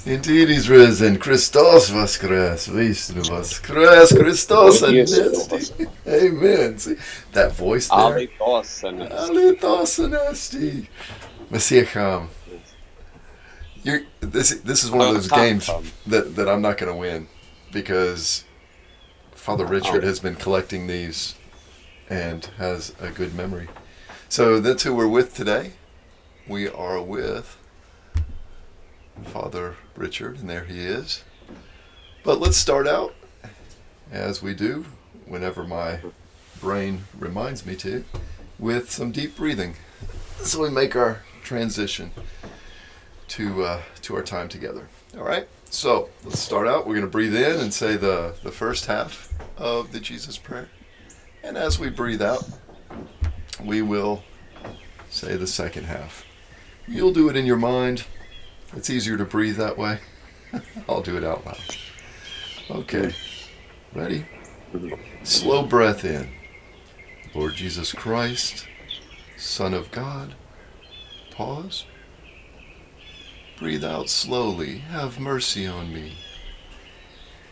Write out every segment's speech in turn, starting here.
Indeed, he's risen. Christos voskres. Vishnu voskres. Christos anesti. Amen. See that voice there? Aletos anesti. Aletos anesti. Messiacham. This is one of those games that I'm not going to win because Father Richard has been collecting these and has a good memory. So that's who we're with today. We are with Father Richard, and there he is. But let's start out, as we do, whenever my brain reminds me to, with some deep breathing. So we make our transition to our time together. All right? So let's start out. We're going to breathe in and say the first half of the Jesus Prayer. And as we breathe out, we will say the second half. You'll do it in your mind. It's easier to breathe that way. I'll do it out loud. Okay. Ready? Slow breath in. Lord Jesus Christ, Son of God. Pause. Breathe out slowly. Have mercy on me,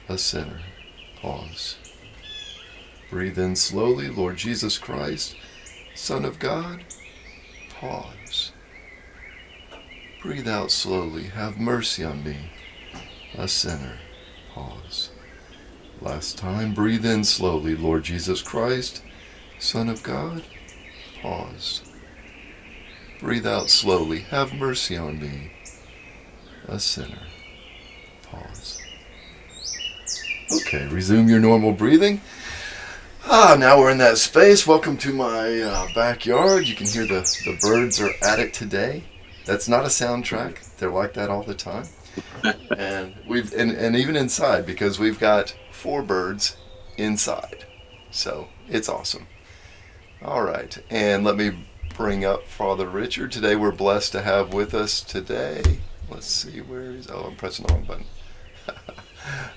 a sinner. Pause. Breathe in slowly. Lord Jesus Christ, Son of God. Pause. Breathe out slowly. Have mercy on me, a sinner. Pause. Last time. Breathe in slowly. Lord Jesus Christ, Son of God. Pause. Breathe out slowly. Have mercy on me, a sinner. Pause. Okay, resume your normal breathing. Now we're in that space. Welcome to my backyard. You can hear the birds are at it today. That's not a soundtrack. They're like that all the time. And and even inside, because we've got 4 birds inside. So it's awesome. All right. And let me bring up Father Richard. Today we're blessed to have with us today. Let's see where he's. Oh, I'm pressing the wrong button.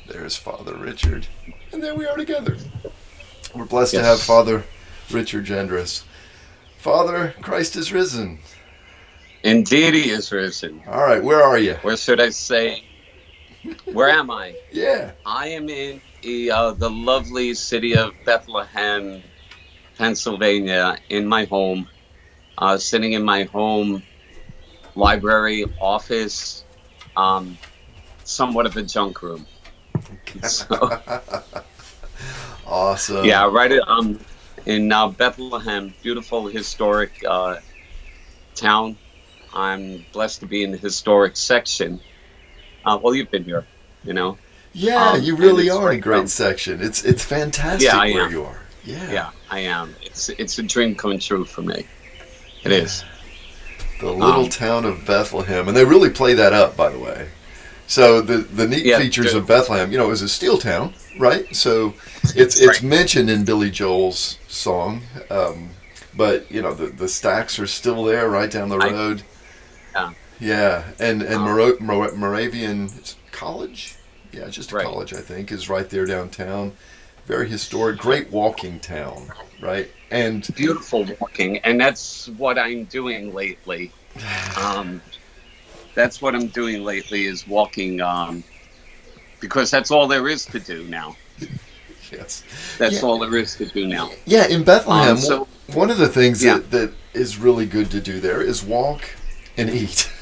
There's Father Richard. And there we are together. We're blessed to have Father Richard Jendras. Father, Christ is risen. Indeed, he is risen. All right, where are you? Where should I say? Where am I? Yeah. I am in the lovely city of Bethlehem, Pennsylvania, in my home, sitting in my home library, office, somewhat of a junk room. So, awesome. Yeah, right in Bethlehem, beautiful historic town. I'm blessed to be in the historic section. Well, you've been here, you know. Yeah, you really are in a great section. It's fantastic where you are. Yeah, I am. It's a dream coming true for me. It is. The little town of Bethlehem, and they really play that up, by the way. So the neat features of Bethlehem, it was a steel town, right? So it's mentioned in Billy Joel's song, but the stacks are still there right down the road. Yeah, and Moravian College, just a college I think is right there downtown. Very historic, great walking town, right? And beautiful walking, and that's what I'm doing lately. That's what I'm doing lately is walking, because that's all there is to do now. Yes. That's all there is to do now. Yeah, in Bethlehem, one of the things that is really good to do there is walk and eat.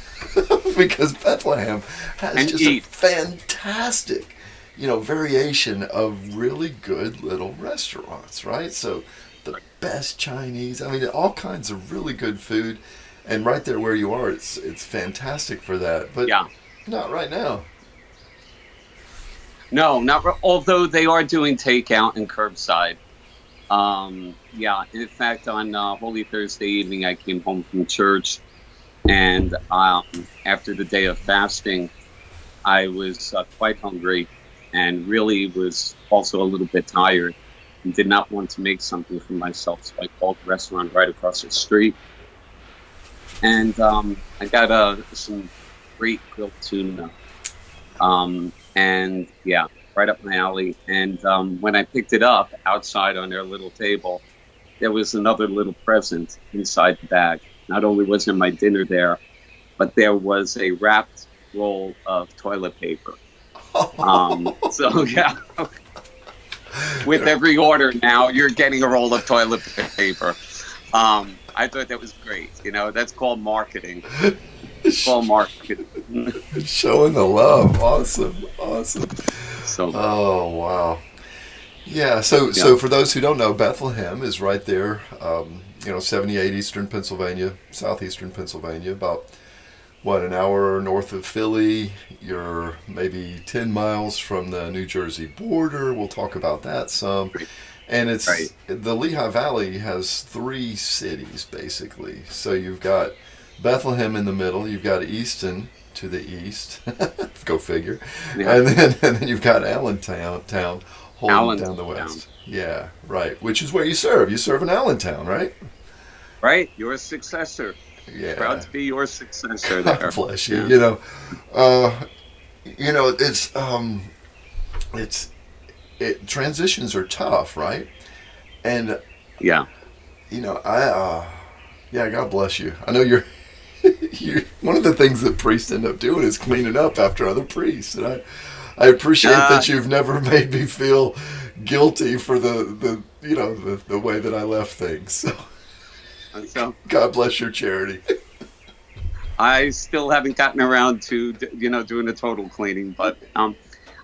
Because Bethlehem has a fantastic, variation of really good little restaurants, right? So the best Chinese, all kinds of really good food. And right there where you are, it's fantastic for that. But not right now. No, although they are doing takeout and curbside. In fact, on Holy Thursday evening, I came home from church, and after the day of fasting, I was quite hungry and really was also a little bit tired and did not want to make something for myself. So I called the restaurant right across the street, and I got some great grilled tuna. Right up my alley. And when I picked it up outside on their little table, there was another little present inside the bag. Not only was there my dinner there, but there was a wrapped roll of toilet paper. So yeah, with every order now, you're getting a roll of toilet paper. I thought that was great. That's called marketing. It's called marketing. Showing the love. Awesome. So Oh, wow. Yeah, so for those who don't know, Bethlehem is right there, 78 eastern Pennsylvania, southeastern Pennsylvania, about, an hour north of Philly. You're maybe 10 miles from the New Jersey border. We'll talk about that some. And the Lehigh Valley has 3 cities, basically. So you've got Bethlehem in the middle, you've got Easton to the east, go figure, and then you've got Allentown holding down the west. Yeah, right. Which is where you serve. You serve in Allentown, right? Right. You're a successor. Yeah. Proud to be your successor there. God bless you. Yeah. Transitions are tough, right? And yeah, God bless you. I know you're one of the things that priests end up doing is cleaning up after other priests, and I appreciate that you've never made me feel guilty for the way that I left things. So God bless your charity. I still haven't gotten around to doing a total cleaning, but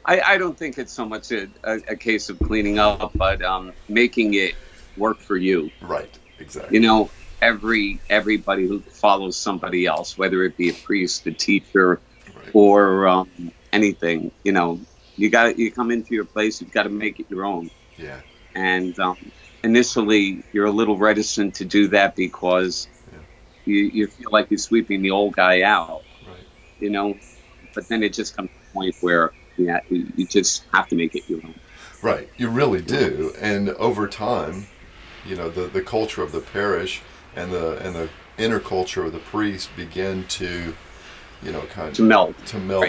I don't think it's so much a case of cleaning up, but making it work for you. Right. Exactly. Everybody who follows somebody else, whether it be a priest, a teacher, or anything, you come into your place, you've got to make it your own. Yeah. And initially, you're a little reticent to do that because you feel like you're sweeping the old guy out, right. But then it just comes to a point where you just have to make it your own. Right. You really do. And over time, the culture of the parish and the inner culture of the priest begin to, to meld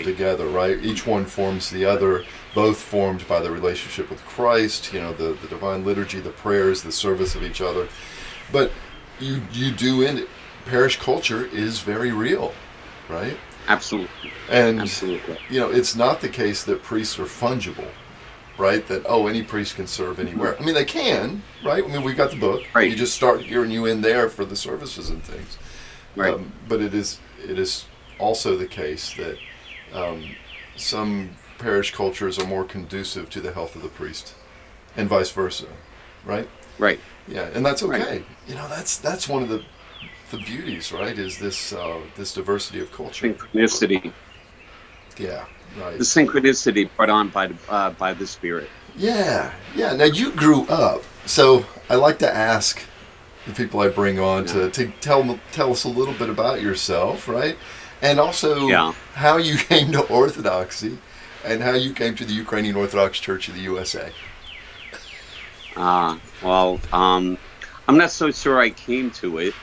together, right? Each one forms the other, both formed by the relationship with Christ, the divine liturgy, the prayers, the service of each other. But you do in it. Parish culture is very real, right? Absolutely. And, absolutely. It's not the case that priests are fungible, right? That, any priest can serve anywhere. I mean, they can, right? I mean, we've got the book. Right. You just start here and you end there for the services and things. Right. But it is also the case that some parish cultures are more conducive to the health of the priest and vice versa, right? Right. Yeah, and that's okay. Right. That's one of the beauties, right? Is this diversity of culture. Synchronicity. Yeah, right. The synchronicity brought on by the Spirit. Yeah. Now you grew up, so I like to ask the people I bring on to tell us a little bit about yourself, right? And also how you came to Orthodoxy and how you came to the Ukrainian Orthodox Church of the USA. Well, I'm not so sure I came to it.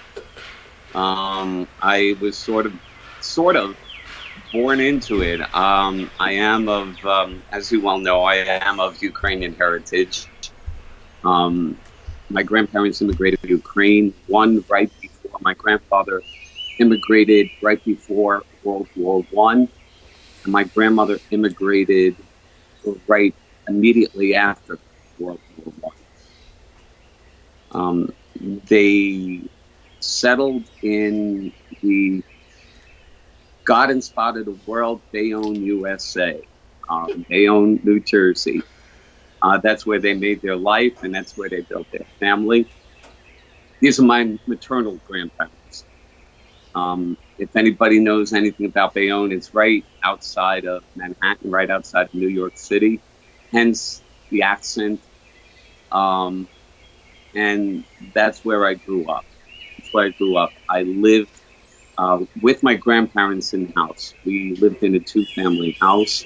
I was sort of born into it. I am of, as you well know, I am of Ukrainian heritage. My grandparents immigrated to Ukraine. One right before my grandfather immigrated right before World War I, and my grandmother immigrated right immediately after World War I. They settled in the Gardens part of the world, Bayonne, USA, Bayonne, New Jersey. That's where they made their life, and that's where they built their family. These are my maternal grandparents. If anybody knows anything about Bayonne, it's right outside of Manhattan, right outside of New York City, hence the accent. And that's where I grew up. I lived with my grandparents in the house. We lived in a 2-family house.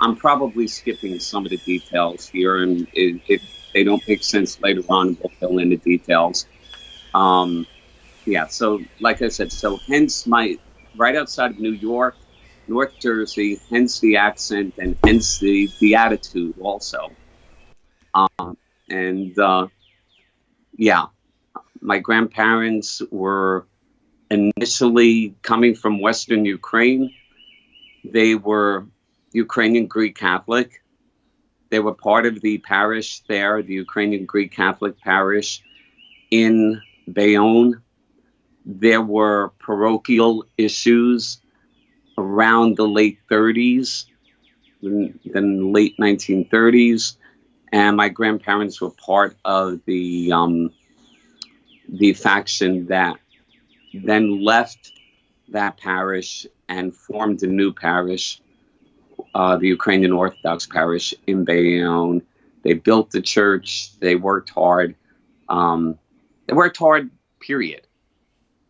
I'm probably skipping some of the details here, and if they don't make sense later on, we'll fill in the details. So like I said, hence right outside of New York, North Jersey, hence the accent and hence the attitude also. My grandparents were initially coming from Western Ukraine. They were Ukrainian Greek Catholic. They were part of the parish there, the Ukrainian Greek Catholic parish in Bayonne. There were parochial issues around the late 30s, then late 1930s, and my grandparents were part of the faction that then left that parish and formed a new parish, the Ukrainian Orthodox parish in Bayonne. They built the church. They worked hard. Period.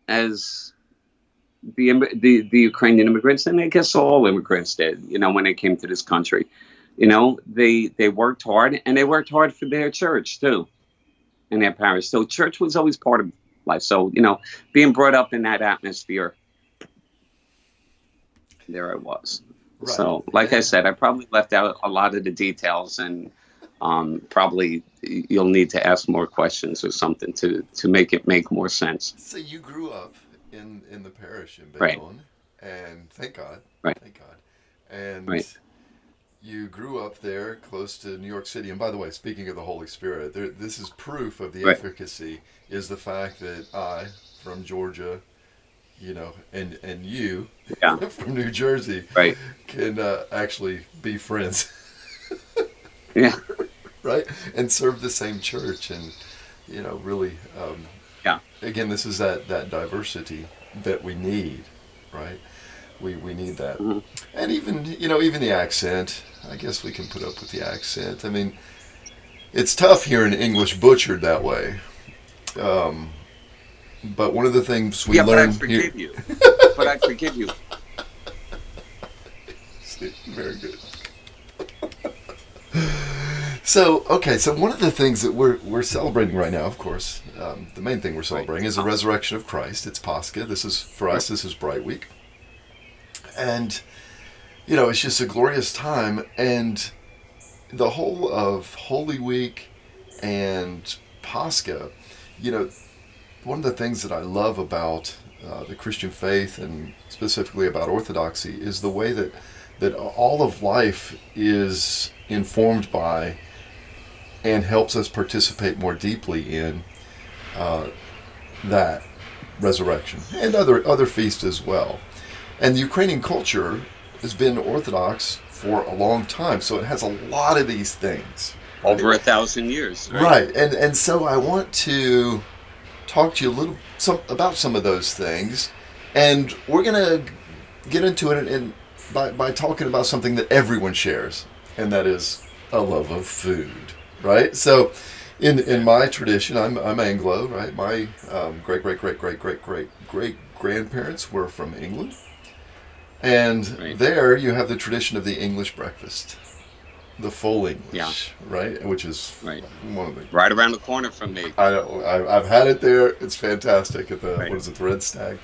As the Ukrainian immigrants, and I guess all immigrants did, when they came to this country. They worked hard, and they worked hard for their church too, in their parish. So church was always part of life. So, being brought up in that atmosphere, there I was. Right. So, like I said, I probably left out a lot of the details, and probably you'll need to ask more questions or something to make it make more sense. So you grew up in the parish in Bayonne, and thank God, and you grew up there close to New York City. And by the way, speaking of the Holy Spirit, this is proof of the efficacy, is the fact that I, from Georgia, and you from New Jersey, can actually be friends. Yeah. Right? And serve the same church, and, really, again, this is that diversity that we need, right? We need that. Mm-hmm. And even the accent, I guess we can put up with the accent. I mean, it's tough hearing English butchered that way. But one of the things we learn... But I forgive you. But I forgive you. Very good. So one of the things that we're celebrating right now, of course, the main thing we're celebrating is the resurrection of Christ. It's Pascha. This is, for us, this is Bright Week. And, it's just a glorious time. And the whole of Holy Week and Pascha, one of the things that I love about the Christian faith, and specifically about Orthodoxy, is the way that all of life is informed by and helps us participate more deeply in that resurrection, and other feasts as well. And the Ukrainian culture has been Orthodox for a long time, so it has a lot of these things. Right? Over 1,000 years. Right. And so I want to talk to you about some of those things, and we're going to get into it by talking about something that everyone shares, and that is a love of food, right? So in my tradition, I'm Anglo, right? My great grandparents were from England, and there you have the tradition of the English breakfast, the full English, right? Which is one of the right around the corner from me. I've had it there. It's fantastic at the what is it, the Red Stag?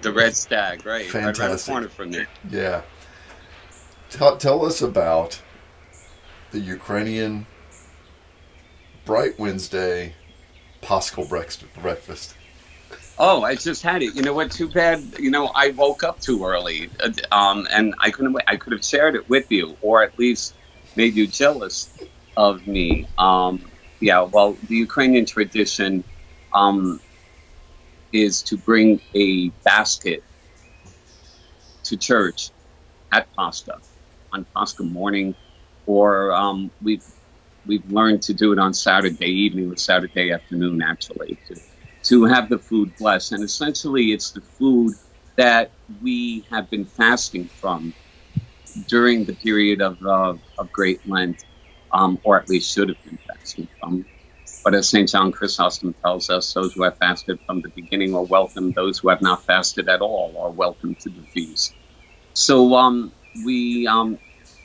The Red Stag, right? Fantastic. Right around the corner from me. Yeah. Tell us about the Ukrainian Bright Wednesday Paschal breakfast. Oh, I just had it. You know what? Too bad. I woke up too early, and I couldn't. I could have shared it with you, or at least made you jealous of me. Well, the Ukrainian tradition is to bring a basket to church at Pascha, on Pascha morning, or we've learned to do it on Saturday evening or Saturday afternoon, actually, to have the food blessed. And essentially, it's the food that we have been fasting from during the period of Great Lent, or at least should have been fasting from. But as St. John Chrysostom tells us, those who have fasted from the beginning are welcome. Those who have not fasted at all are welcome to the feast. So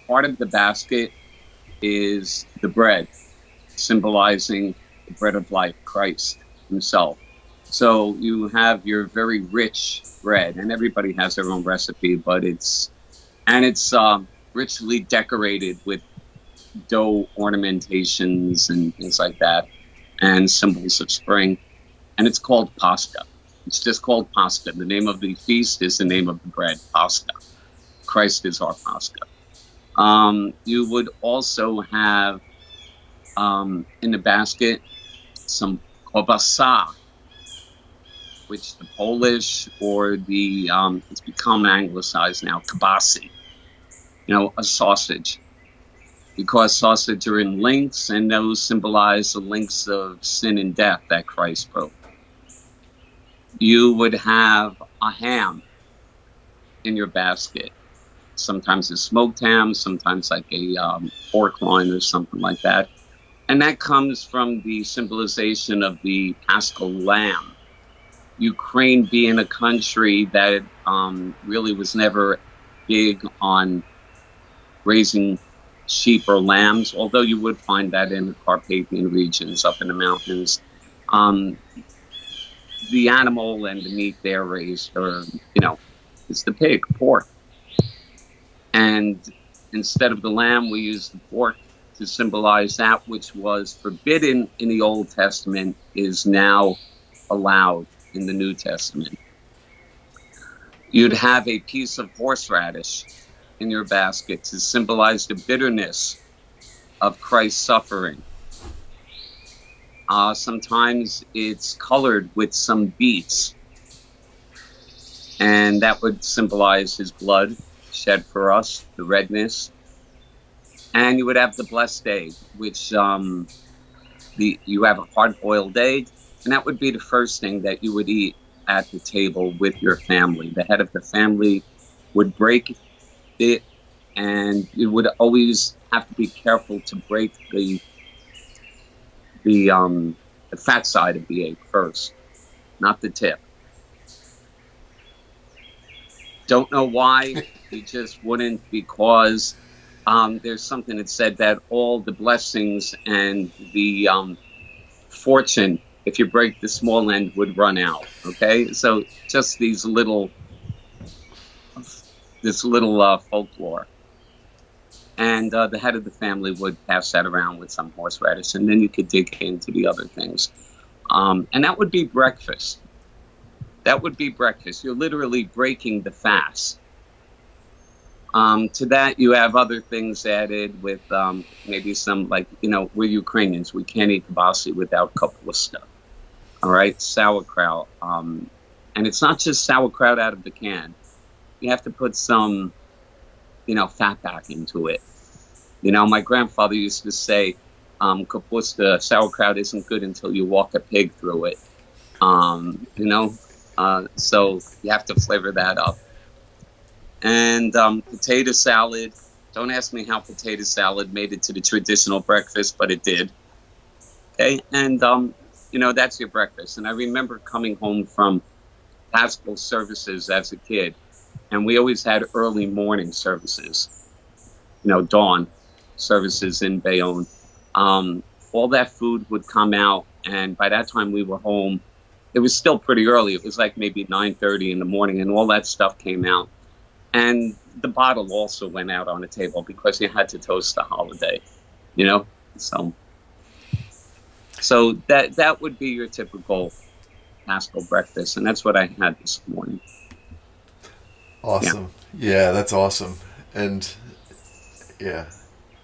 part of the basket is the bread, symbolizing the bread of life, Christ himself. So you have your very rich bread, and everybody has their own recipe, but it's richly decorated with dough ornamentations and things like that, and symbols of spring. And it's called Pascha. It's just called Pascha. The name of the feast is the name of the bread, Pascha. Christ is our Pascha. You would also have in the basket some kobasa, which the Polish or the it's become anglicized now, kibasi, a sausage, because sausage are in links, and those symbolize the links of sin and death that Christ broke. You would have a ham in your basket. Sometimes a smoked ham, sometimes like a pork loin or something like that. And that comes from the symbolization of the Paschal lamb. Ukraine being a country that really was never big on raising sheep or lambs, although you would find that in the Carpathian regions up in the mountains. The animal and the meat there raised, it's the pig, pork. And instead of the lamb, we use the pork to symbolize that which was forbidden in the Old Testament is now allowed in the New Testament. You'd have a piece of horseradish in your basket to symbolize the bitterness of Christ's suffering. Sometimes it's colored with some beets, and that would symbolize his blood shed for us, the redness. And you would have the blessed egg, which you have a hard-boiled egg, and that would be the first thing that you would eat at the table with your family. The head of the family would break it, and you would always have to be careful to break the fat side of the egg first, not the tip. Don't know why, you just wouldn't, because there's something that said that all the blessings and the fortune, if you break the small end, would run out. Okay, so just this little folklore. And the head of the family would pass that around with some horseradish, and then you could dig into the other things. And that would be breakfast. That would be breakfast. You're literally breaking the fast. To that, you have other things added with maybe some, we're Ukrainians. We can't eat kibasi without kapusta. All right, sauerkraut. And it's not just sauerkraut out of the can. You have to put some, fat back into it. My grandfather used to say, kapusta, sauerkraut isn't good until you walk a pig through it. So you have to flavor that up. And potato salad. Don't ask me how potato salad made it to the traditional breakfast, but it did. Okay, and that's your breakfast. And I remember coming home from Paschal services as a kid, and we always had early morning services, dawn services in Bayonne. All that food would come out, and by that time we were home. It was still pretty early. It was like maybe 9:30 in the morning, and all that stuff came out. And the bottle also went out on the table because you had to toast the holiday, So that would be your typical Paschal breakfast, and that's what I had this morning. Awesome. Yeah, that's awesome. And yeah,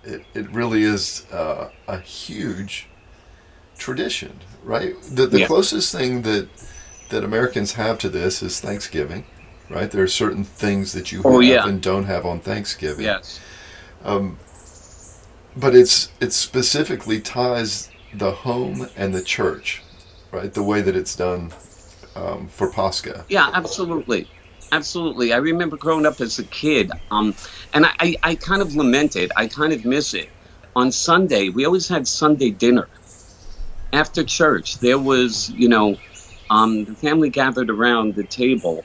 it really is a huge tradition, right? The closest thing that Americans have to this is Thanksgiving, right? There are certain things that you have and don't have on Thanksgiving. Yes. But it specifically ties the home and the church, right? The way that it's done for Pascha. Yeah, absolutely. Absolutely. I remember growing up as a kid, and I kind of lament it. I kind of miss it. On Sunday, we always had Sunday dinner. After church, there was, the family gathered around the table,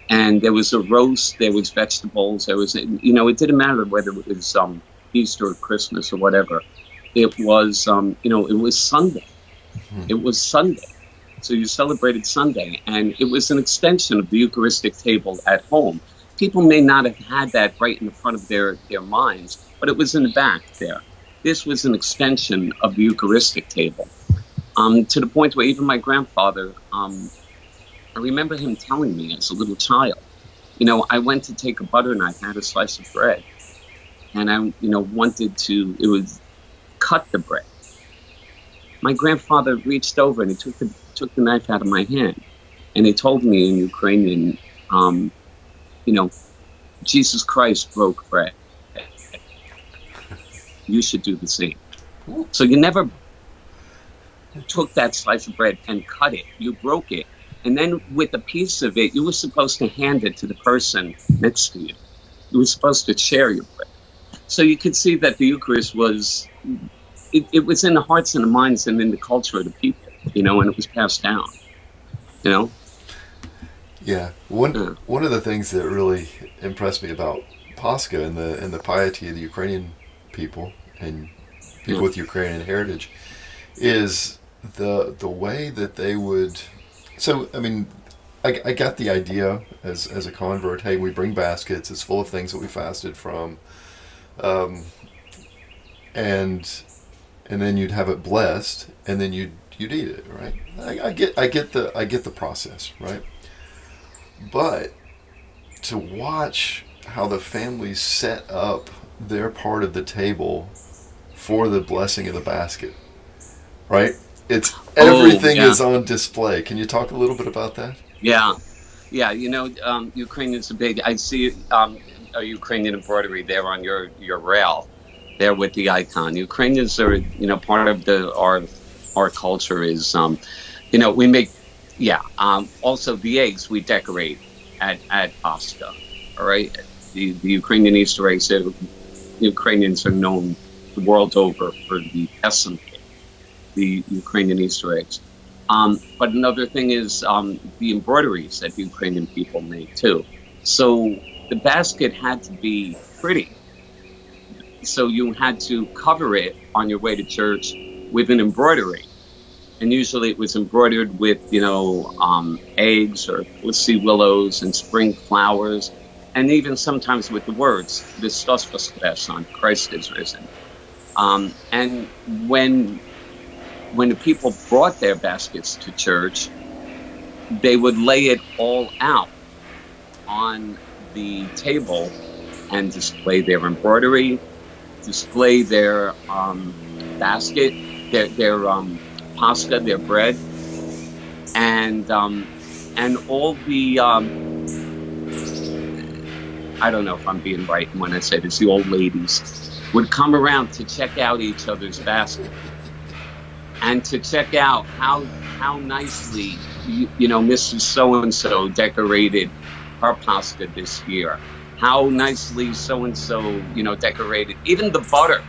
and there was a roast, there was vegetables, there was, it didn't matter whether it was Easter or Christmas or whatever. It was, it was Sunday. Mm-hmm. It was Sunday. So you celebrated Sunday, and it was an extension of the Eucharistic table at home. People may not have had that right in the front of their minds, but it was in the back there. This was an extension of the Eucharistic table. To the point where even my grandfather, I remember him telling me as a little child, I went to take a butter knife, had a slice of bread, and I, wanted to, it was cut the bread. My grandfather reached over and he took the knife out of my hand, and he told me in Ukrainian, you know, Jesus Christ broke bread. You should do the same. So you never took that slice of bread and cut it. You broke it. And then with a piece of it, you were supposed to hand it to the person next to you. You were supposed to share your bread. So you could see that the Eucharist was, it was in the hearts and the minds and in the culture of the people, and it was passed down, Yeah. One of the things that really impressed me about Pascha and the piety of the Ukrainian people and people with Ukrainian heritage is the way that they would. So I mean, I got the idea as a convert. Hey, we bring baskets. It's full of things that we fasted from, and then you'd have it blessed, and then you'd eat it, right? I get the process, right? But to watch how the families set up their part of the table for the blessing of the basket, right? It's everything is on display. Can you talk a little bit about that? Yeah. Ukrainians are big. I see a Ukrainian embroidery there on your rail, there with the icon. Ukrainians are, part of our culture is, we make, also the eggs we decorate at Pascha. All right, the Ukrainian Easter eggs. Ukrainians are known the world over for the pessim, the Ukrainian Easter eggs. But another thing is the embroideries that the Ukrainian people make too. So the basket had to be pretty. So you had to cover it on your way to church with an embroidery. And usually it was embroidered with, eggs or pussy willows and spring flowers. And even sometimes with the words, Christos Voskreson, Christ is risen. And when the people brought their baskets to church, they would lay it all out on the table and display their embroidery, display their basket, their Pascha, their bread, and all the I don't know if I'm being right when I say this, the old ladies would come around to check out each other's basket and to check out how nicely Mrs. So-and-so decorated her Pascha this year, how nicely so-and-so decorated even the butter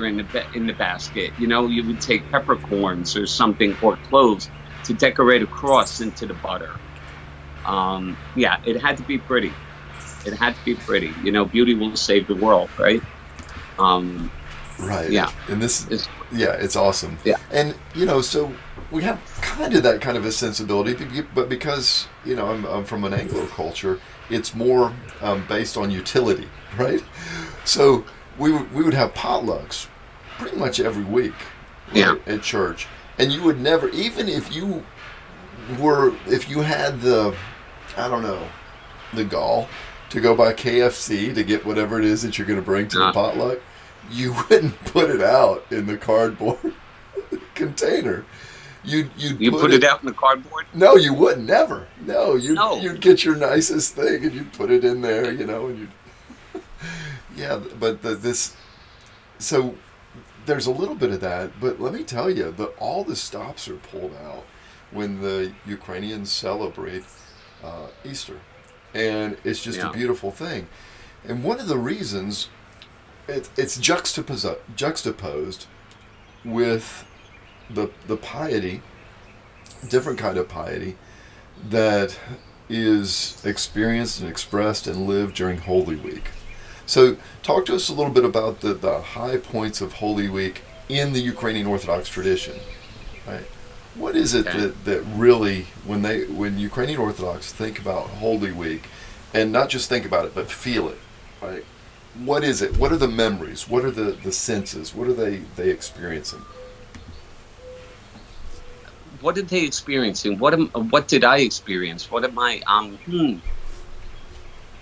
in the basket. You would take peppercorns or something or cloves to decorate a cross into the butter. It had to be pretty. It had to be pretty. Beauty will save the world, right? Right. Yeah. And this is, it's awesome. Yeah. And, so we have kind of that kind of a sensibility, but because, I'm from an Anglo culture, it's more based on utility, right? So we would have potlucks pretty much every week, right, at church. And you would never, even if you had the gall to go buy KFC to get whatever it is that you're going to bring to the potluck, you wouldn't put it out in the cardboard container. You'd put it out in the cardboard? No, you wouldn't. Never. No, you'd get your nicest thing and you'd put it in there, and you'd. Yeah, but so there's a little bit of that. But let me tell you, all the stops are pulled out when the Ukrainians celebrate Easter, and it's just a beautiful thing. And one of the reasons it's juxtaposed with the piety, different kind of piety that is experienced and expressed and lived during Holy Week. So talk to us a little bit about the high points of Holy Week in the Ukrainian Orthodox tradition, right? What is it that really, when Ukrainian Orthodox think about Holy Week, and not just think about it, but feel it, right? What is it? What are the memories? What are the senses? What are they experiencing? What are they experiencing? What did I experience? What am I?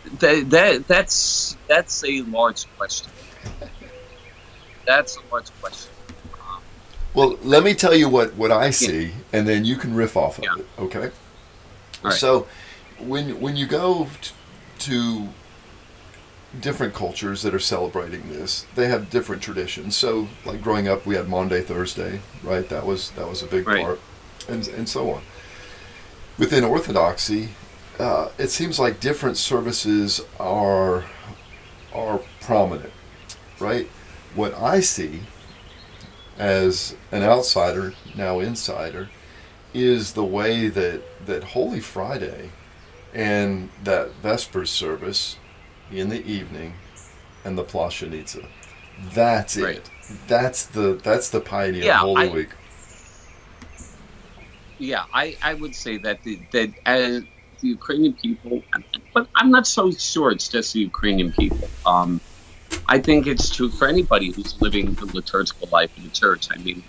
That's a large question. That's a large question. Um, Well, let me tell you what I yeah, see, and then you can riff off yeah. of it. Okay. All right. So, when you go to different cultures that are celebrating this, they have different traditions. So, like growing up, we had Maundy Thursday, right? That was a big Right. part, and so on. Within Orthodoxy, it seems like different services are prominent, right? What I see as an outsider, now insider, is the way that Holy Friday and that Vespers service in the evening and the Plashenica. That's Right. it. That's the piety of Yeah. Holy I Week. Yeah. I would say that that as the Ukrainian people, but I'm not so sure it's just the Ukrainian people. I think it's true for anybody who's living the liturgical life in the church. I mean,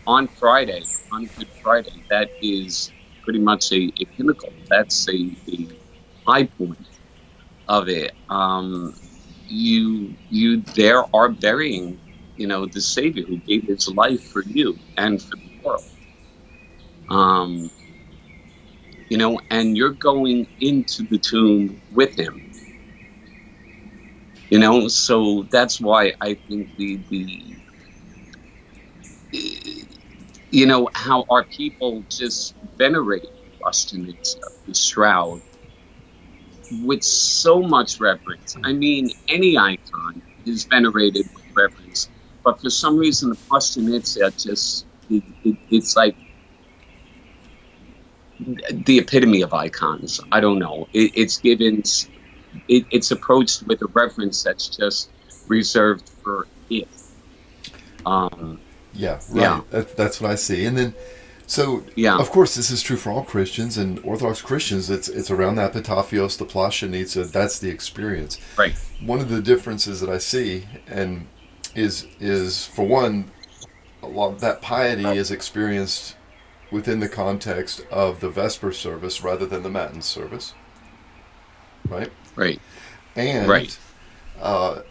on Friday, on Good Friday, that is pretty much a pinnacle. That's a high point of it. You there are burying, the Savior who gave his life for you and for the world. Um, and you're going into the tomb with him. So that's why I think how our people just venerate the shroud, with so much reverence. I mean, any icon is venerated with reverence, but for some reason, the Pashtunitsa it's like the epitome of icons. I don't know. It's approached with a reverence that's just reserved for it. Um, Yeah, yeah, right. That's what I see. And then, so yeah, of course, this is true for all Christians and Orthodox Christians. It's around that Patafios, the Plashenica. That's the experience. right, One of the differences that I see, and is for one, a lot of that piety is experienced within the context of the Vesper service rather than the Matin service, right? right, right, And uh,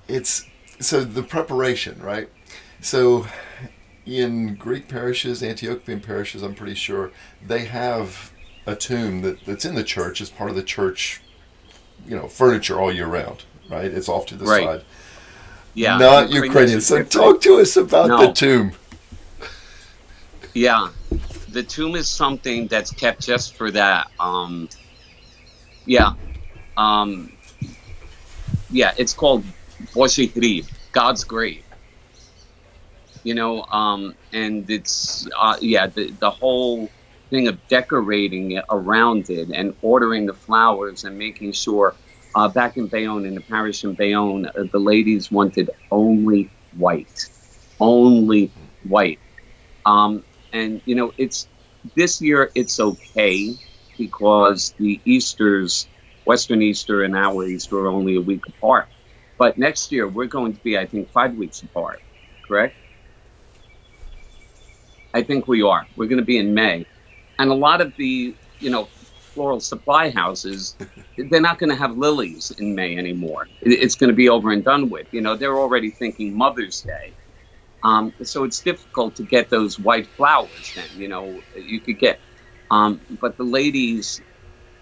it's so the preparation, right? So in Greek parishes, Antiochian parishes, I'm pretty sure they have a tomb that's in the church as part of the church, furniture all year round, right? It's off to the right. side. Yeah, Not Ukrainians Ukrainian. are So different. talk to us about the No, tomb. yeah, the tomb is something that's kept just for that. Yeah, um, yeah, it's called Boshi Hrib, God's grave. And it's yeah, the whole thing of decorating it around it and ordering the flowers and making sure. Back in Bayonne, in the parish in Bayonne, the ladies wanted only white. And it's this year it's okay because the Easter's Western Easter and our Easter are only a week apart. But next year we're going to be, I think, 5 weeks apart. Correct? I think we are. We're going to be in May, and a lot of the floral supply houses, they're not going to have lilies in May anymore. It's going to be over and done with. They're already thinking Mother's Day. So it's difficult to get those white flowers then, you could get. But the ladies,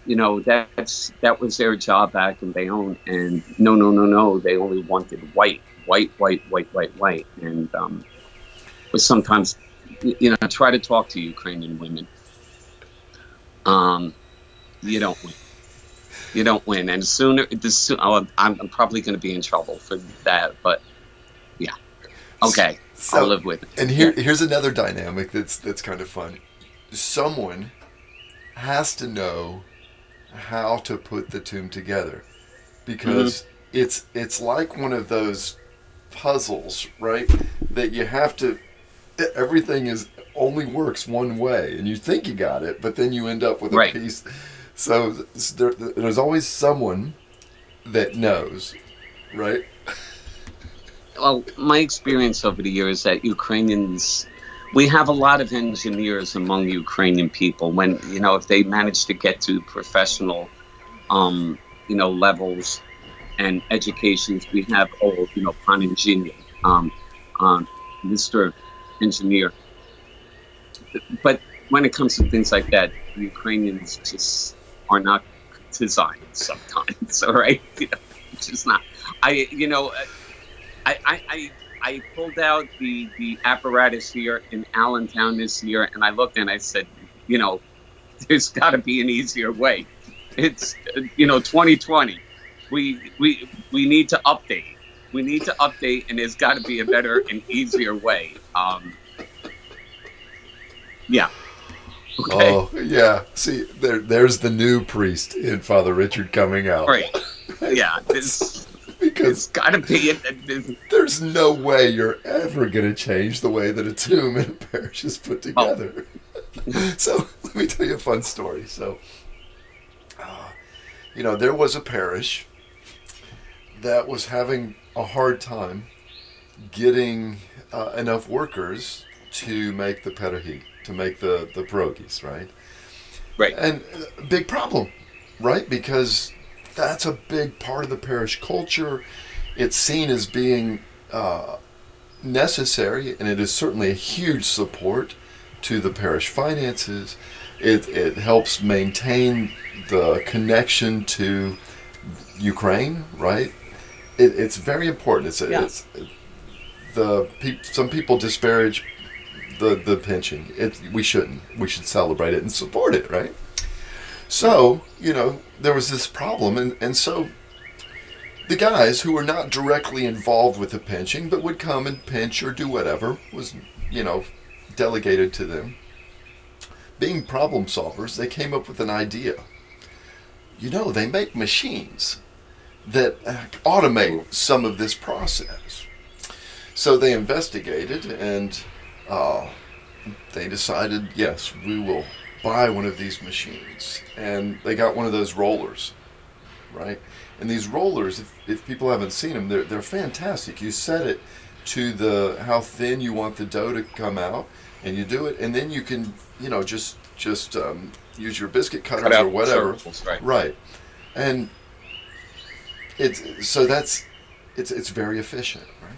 that was their job back in Bayonne. And no, no, no, no. They only wanted white, white, white, white, white, white. And but sometimes, try to talk to Ukrainian women. You don't win. You don't win. And I'm probably going to be in trouble for that. But yeah. Okay, I'll So, live with it. and Yeah, here's another dynamic that's kind of fun. Someone has to know how to put the tomb together hmm because it's like one of those puzzles, right? That you have to. Everything is only works one way, and you think you got it, but then you end up with a right. piece. So there's always someone that knows, right? Well, my experience over the years that Ukrainians, we have a lot of engineers among Ukrainian people. When if they manage to get to professional levels and educations. We have pan engineer, um, Mr. Engineer. But when it comes to things like that, the Ukrainians just are not designed sometimes. All right, it's just not. I you know I I. I pulled out the apparatus here in Allentown this year, and I looked and I said, there's got to be an easier way. It's 2020. We need to update. We need to update, and there's got to be a better and easier way. Yeah. Okay. Oh, yeah. See, there's the new priest in Father Richard coming out. Right. Yeah. Because it's got to be. There's no way you're ever going to change the way that a tomb in a parish is put together. Oh. So let me tell you a fun story. So, there was a parish that was having a hard time getting enough workers to make the pierogi, to make the pierogies, right? Right. And big problem, right? Because that's a big part of the parish culture. It's seen as being necessary, and it is certainly a huge support to the parish finances. It helps maintain the connection to Ukraine, right? It's very important. Some people disparage the pinching. We shouldn't. We should celebrate it and support it, right? So, there was this problem, and so the guys who were not directly involved with the pinching, but would come and pinch or do whatever, was, delegated to them. Being problem solvers, they came up with an idea. They make machines that automate some of this process. So they investigated, and they decided, yes, we will buy one of these machines. And they got one of those rollers, right? And these rollers, if people haven't seen them, they're fantastic. You set it to how thin you want the dough to come out, and you do it, and then you can, just use your biscuit cutters or whatever. Circles, right. Right. And it's very efficient, right?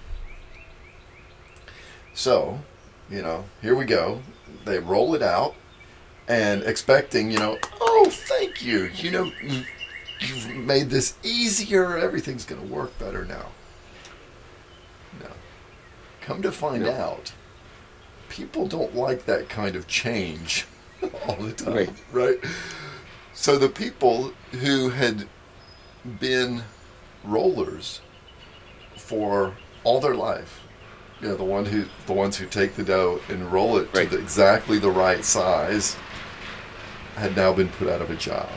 So, here we go. They roll it out, and expecting, oh, thank you. You've made this easier. Everything's going to work better now. No. Come to find out, people don't like that kind of change all the time, right? So the people who had been rollers for all their life, the ones who take the dough and roll it to exactly the right size, had now been put out of a job.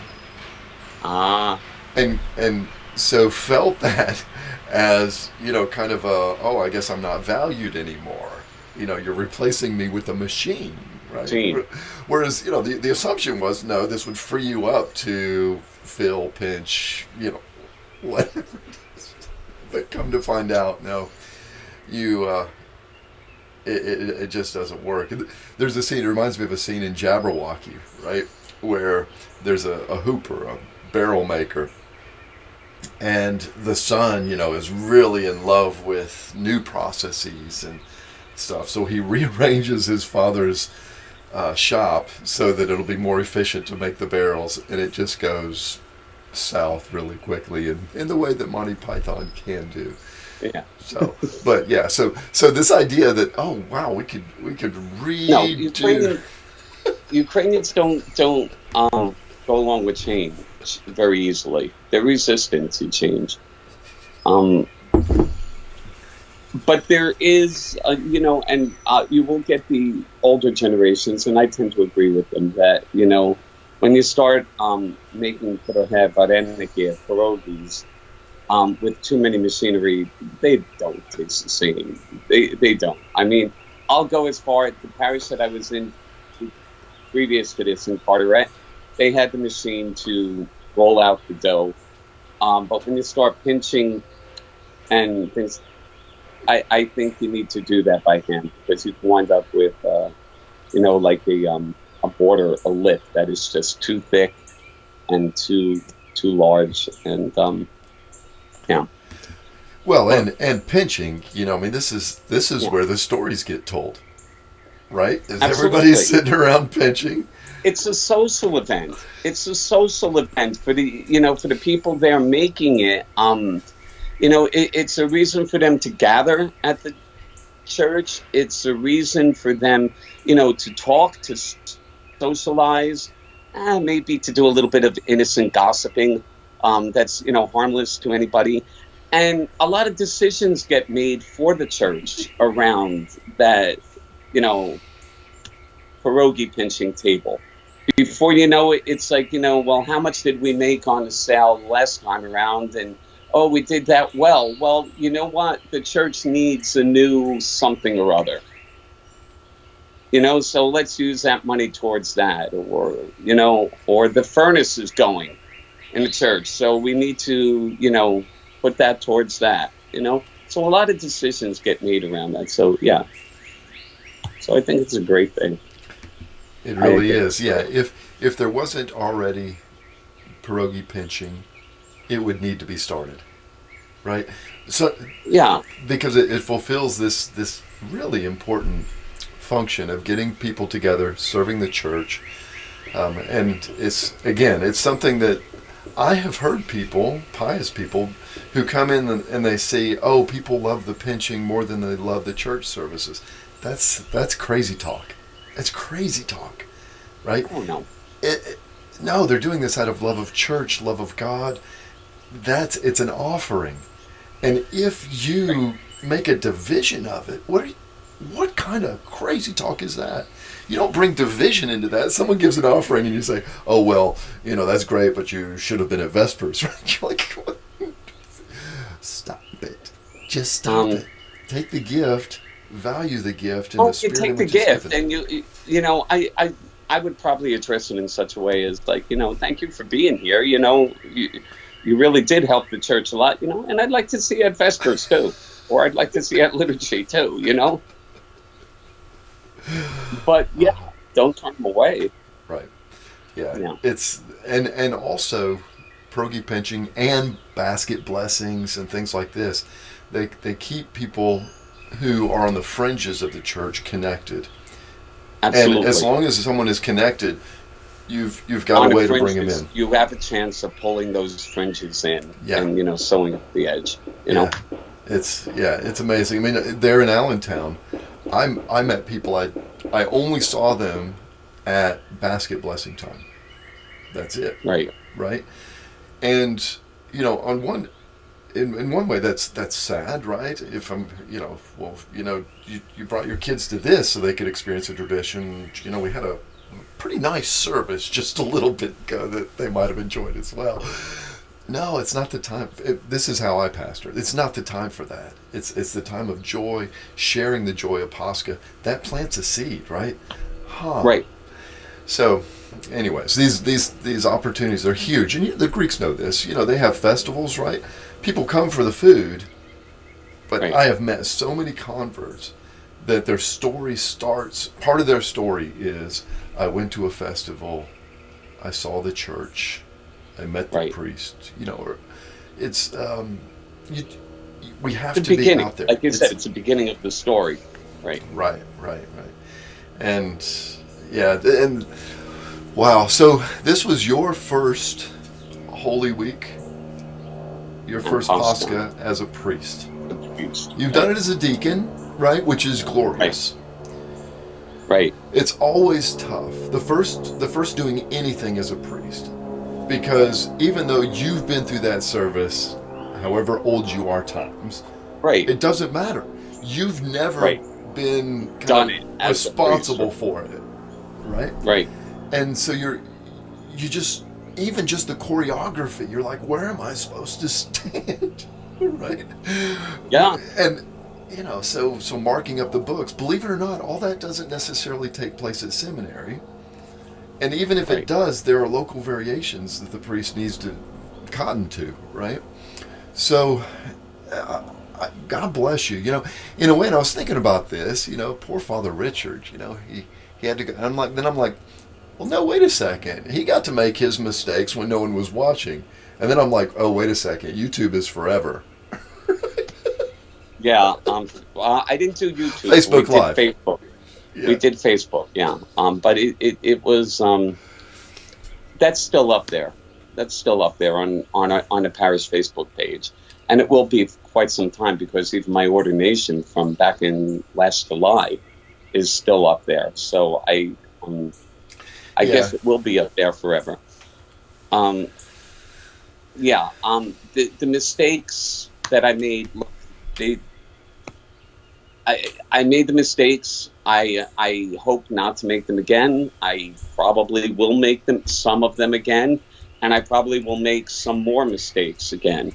And so felt that as, kind of I guess I'm not valued anymore. You're replacing me with a machine, right? Whereas, the assumption was, no, this would free you up to fill, pinch, whatever it is. But come to find out, no, it just doesn't work. There's a scene, it reminds me of a scene in Jabberwocky, right? Where there's a hooper, a barrel maker, and the son, is really in love with new processes and stuff. So he rearranges his father's shop so that it'll be more efficient to make the barrels, and it just goes south really quickly in the way that Monty Python can do. Yeah. So, but yeah, so this idea that, oh wow, we could read. No, Ukrainians don't go along with change very easily. They're resistant to change. But there is, and you will get the older generations, and I tend to agree with them that, when you start making pierogies with too many machinery, they don't taste the same. They don't. I mean, I'll go as far as the parish that I was in previous to this in Carteret. They had the machine to roll out the dough. But when you start pinching and things, I think you need to do that by hand, because you can wind up with, like a border, a lip that is just too thick and too too large, and yeah. Well, and pinching, I mean, this is where the stories get told, right? Is everybody sitting around pinching? It's a social event. It's a social event for the people there making it. It's a reason for them to gather at the church. It's a reason for them, to talk, to socialize, maybe to do a little bit of innocent gossiping. That's harmless to anybody. And a lot of decisions get made for the church around that, pierogi pinching table. Before you know it, it's like, well, how much did we make on the sale last time around? And, oh, we did that well. Well, you know what? The church needs a new something or other. So let's use that money towards that. Or, or the furnace is going in the church. So we need to, put that towards that, So a lot of decisions get made around that. So, yeah. So I think it's a great thing. It really is, yeah. If there wasn't already pierogi pinching, it would need to be started, right? So yeah, because it fulfills this really important function of getting people together, serving the church, and it's something that I have heard people, pious people, who come in and they see, oh, people love the pinching more than they love the church services. That's crazy talk. It's crazy talk, right? Oh, no. No, they're doing this out of love of church, love of God. It's an offering. And if you make a division of it, what kind of crazy talk is that? You don't bring division into that. Someone gives an offering and you say, oh, well, that's great, but you should have been at Vespers, right? You're like, what? Stop it. Just stop it. Take the gift. Value the gift and the spirit. You take the gift, and I would probably address it in such a way as like, thank you for being here. You really did help the church a lot. And I'd like to see you at Vespers too, or I'd like to see you at liturgy too. But yeah, don't turn them away. Right. Yeah. It's and also pierogi pinching and basket blessings and things like this. They keep people who are on the fringes of the church connected. Absolutely. And as long as someone is connected, you've got a way to bring them in. You have a chance of pulling those fringes in and sewing up the edge. It's amazing. I mean, they're in Allentown. I met people I only saw them at basket blessing time. That's it. Right. And on one. In one way, that's sad, right? If I'm, you brought your kids to this so they could experience a tradition. We had a pretty nice service just a little bit ago that they might have enjoyed as well. No, it's not the time. This is how I pastor. It's not the time for that. It's the time of joy, sharing the joy of Pascha. That plants a seed, right? Right. So, anyways, these opportunities are huge, and the Greeks know this. They have festivals, right? People come for the food, but I have met so many converts that their story starts. Part of their story is, I went to a festival, I saw the church, I met the priest. Or it's we have to be out there. Like you said, it's the beginning of the story, right? Right. And and wow. So this was your first Holy Week. Your first Pascha as a priest. You've done it as a deacon, right? Which is glorious. Right. It's always tough. The first doing anything as a priest. Because even though you've been through that service, however old you are times, right, it doesn't matter. You've never been responsible for it. Right? Right. And so you just even just the choreography, you're like, where am I supposed to stand? Right? Yeah. And, so marking up the books, believe it or not, all that doesn't necessarily take place at seminary. And even if it does, there are local variations that the priest needs to cotton to, right? So, God bless you. In a way, and I was thinking about this, poor Father Richard, he had to go, and I'm like, well, no, wait a second. He got to make his mistakes when no one was watching. And then I'm like, oh, wait a second, YouTube is forever. Yeah. I didn't do YouTube. Facebook Live. We did Facebook. Yeah. We did Facebook. Yeah. But it was that's still up there. That's still up there on the parish Facebook page, and it will be for quite some time, because even my ordination from back in last July is still up there. So I guess it will be up there forever. The mistakes that I made, I made the mistakes. I hope not to make them again. I probably will make some of them again, and I probably will make some more mistakes again.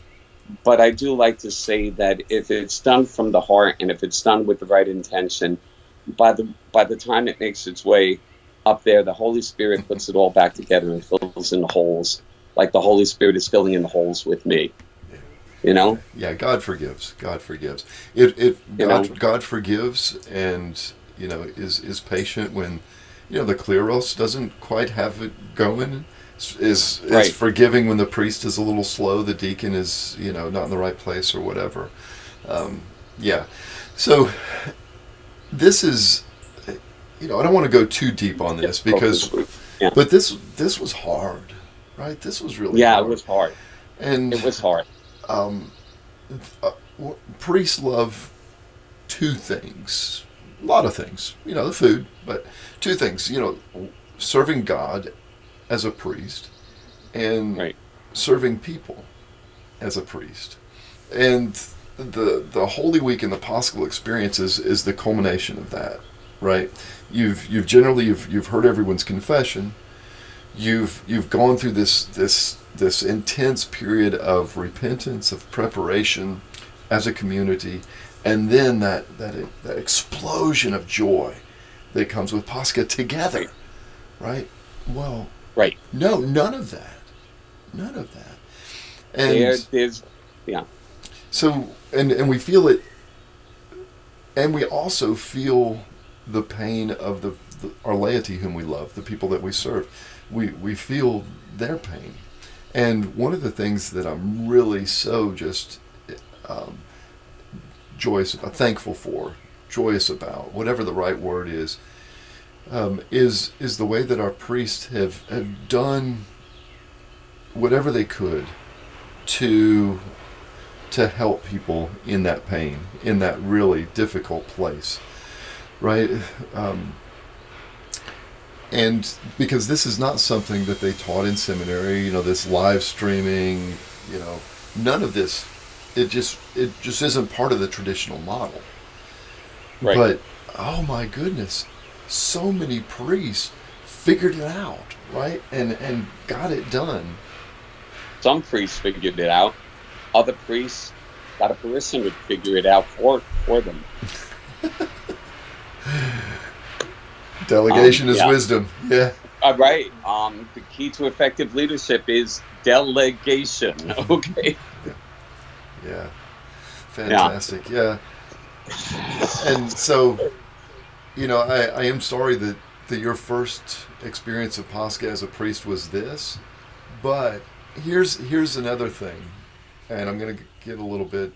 But I do like to say that if it's done from the heart, and if it's done with the right intention, by the time it makes its way up there, the Holy Spirit puts it all back together and fills in the holes, like the Holy Spirit is filling in the holes with me. You know? Yeah, God forgives. God forgives. God forgives, and is patient when the kleros doesn't quite have it going. Is Right. forgiving when the priest is a little slow, the deacon is not in the right place or whatever. So this is I don't want to go too deep on this, because but this was hard, right? This was really hard. It was hard. And it was hard. Priests love two things, a lot of things, the food, but two things, serving God as a priest, and serving people as a priest. And the Holy Week and the Paschal experience is the culmination of that, right? You've heard everyone's confession. You've gone through this intense period of repentance, of preparation as a community, and then that explosion of joy that comes with Pascha together, right? Well, no, none of that. And so, and we feel it, and we also feel the pain of our laity whom we love, the people that we serve. We feel their pain. And one of the things that I'm really so just thankful for, joyous about, whatever the right word is the way that our priests have done whatever they could to help people in that pain, in that really difficult place, right? And because this is not something that they taught in seminary, this live streaming, none of this, it just isn't part of the traditional model. Right. But, oh my goodness, so many priests figured it out, right? And got it done. Some priests figured it out. Other priests got a parishioner to figure it out for them. Delegation is wisdom. Yeah. Right. The key to effective leadership is delegation. Okay. Yeah. Fantastic. Yeah. And so, I am sorry that your first experience of Pascha as a priest was this, but here's another thing, and I'm going to get a little bit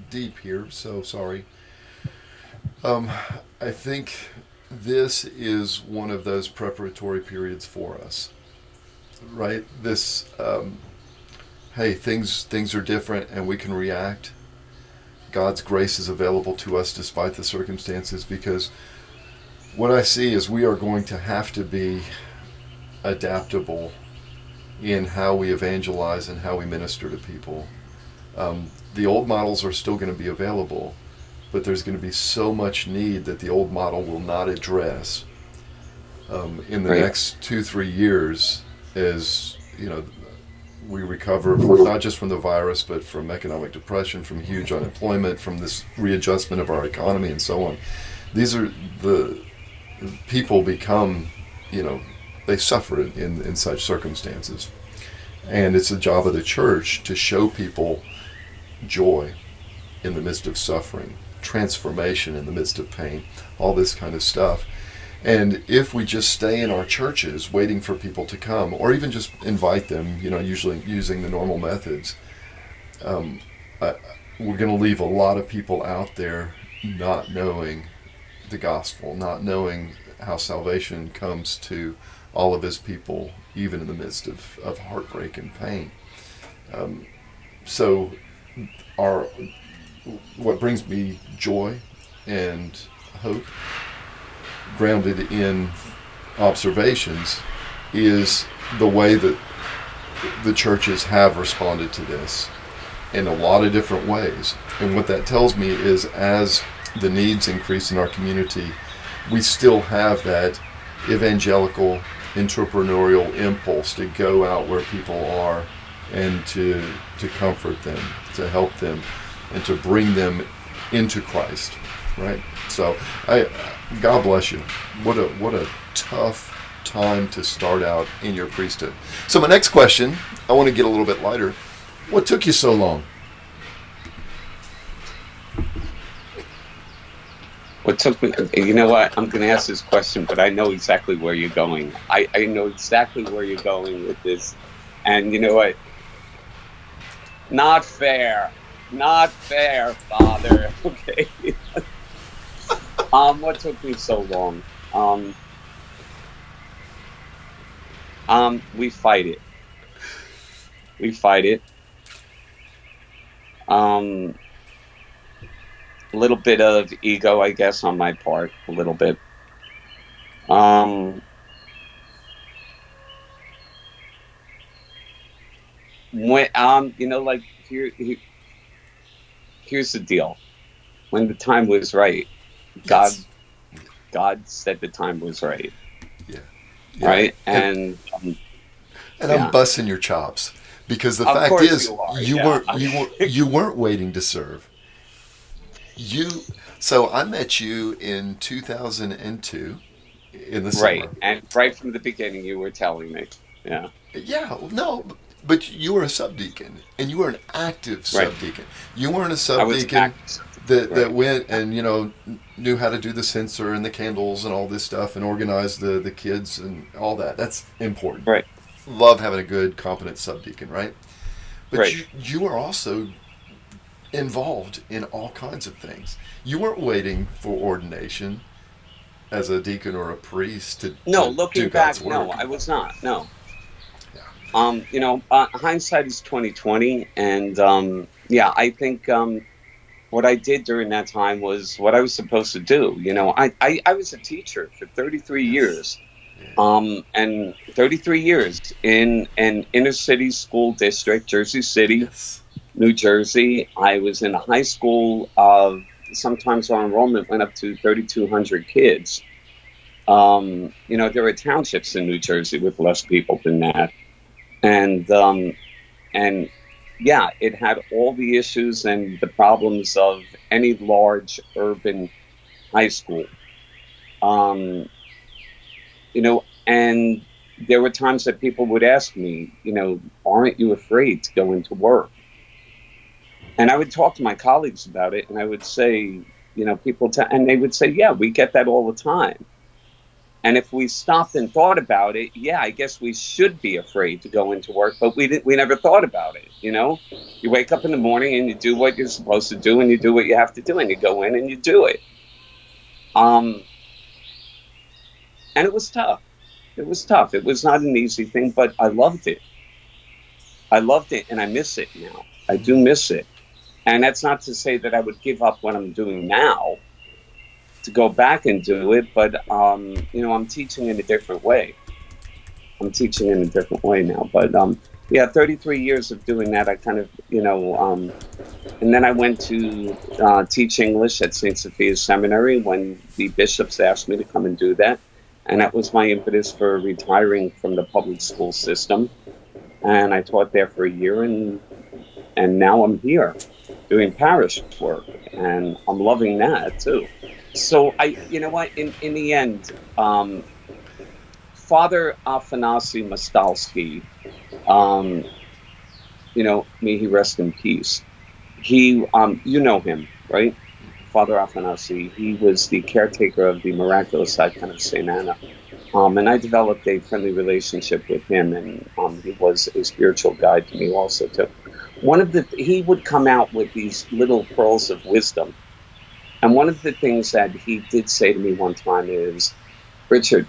deep here, so sorry. I think this is one of those preparatory periods for us, right? This, hey, things are different and we can react. God's grace is available to us despite the circumstances, because what I see is we are going to have to be adaptable in how we evangelize and how we minister to people. The old models are still going to be available, but there's going to be so much need that the old model will not address in the next 2-3 years, as we recover not just from the virus, but from economic depression, from huge unemployment, from this readjustment of our economy, and so on. These are the people become, they suffer in such circumstances, and it's the job of the church to show people joy in the midst of suffering, transformation in the midst of pain, all this kind of stuff. And if we just stay in our churches waiting for people to come, or even just invite them, usually using the normal methods, we're going to leave a lot of people out there not knowing the gospel, not knowing how salvation comes to all of his people, even in the midst of heartbreak and pain. So what brings me joy and hope, grounded in observations, is the way that the churches have responded to this in a lot of different ways. And what that tells me is, as the needs increase in our community, we still have that evangelical entrepreneurial impulse to go out where people are and to comfort them, to help them, and to bring them into Christ, right? So God bless you. What a tough time to start out in your priesthood. So my next question, I want to get a little bit lighter. What took you so long? What took me, you know what, I'm going to ask this question, but I know exactly where you're going. I know exactly where you're going with this. And you know what? Not fair. Not fair, Father. Okay. What took me so long? We fight it. We fight it. A little bit of ego, I guess, on my part. A little bit. When, like, here's the deal. When the time was right, Yes. God said the time was right. Yeah. Right? And I'm busting your chops, because the Of fact course is, you are, you weren't waiting to serve. So I met you in 2002 in the right. summer. And right from the beginning, you were telling me. Yeah. Yeah, no, but you were a subdeacon, and you were an active Right. subdeacon. You weren't a I was subdeacon that Right. went and knew how to do the censer and the candles and all this stuff and organize the kids and all that. That's important. Right. Love having a good, competent subdeacon, right? But Right. you were also involved in all kinds of things. You weren't waiting for ordination as a deacon or a priest to No, do looking God's back, work. no, I was not. No. Yeah. Hindsight is 2020, and I think what I did during that time was what I was supposed to do. I was a teacher for 33 Yes. years. Yeah. And 33 years in an inner city school district, Jersey City, Yes. New Jersey. I was in a high school. Sometimes our enrollment went up to 3,200 kids. There were townships in New Jersey with less people than that. And it had all the issues and the problems of any large urban high school. And there were times that people would ask me, aren't you afraid to go into work? And I would talk to my colleagues about it, and I would say, and they would say, yeah, we get that all the time. And if we stopped and thought about it, yeah, I guess we should be afraid to go into work, but we never thought about it. You wake up in the morning and you do what you're supposed to do, and you do what you have to do, and you go in and you do it. And it was tough. It was tough. It was not an easy thing, but I loved it. I loved it, and I miss it now. I do miss it. And that's not to say that I would give up what I'm doing now to go back and do it, but I'm teaching in a different way. I'm teaching in a different way now. But 33 years of doing that, I kind of, and then I went to teach English at St. Sophia's Seminary when the bishops asked me to come and do that. And that was my impetus for retiring from the public school system. And I taught there for a year, and now I'm here doing parish work, and I'm loving that too. So in the end, Father Afanasy Mostalski, may he rest in peace. He, you know him, right? Father Afanasi, he was the caretaker of the miraculous icon of St. Anna. And I developed a friendly relationship with him, and he was a spiritual guide to me also too. He would come out with these little pearls of wisdom. And one of the things that he did say to me one time is, Richard,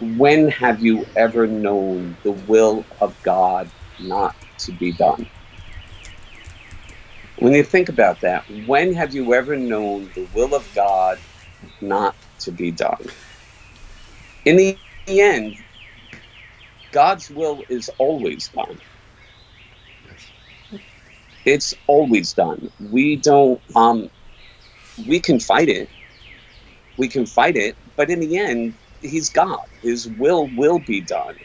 when have you ever known the will of God not to be done? When you think about that, when have you ever known the will of God not to be done? In the end, God's will is always done. It's always done. We don't, we can fight it. But in the end, he's God. His will be done.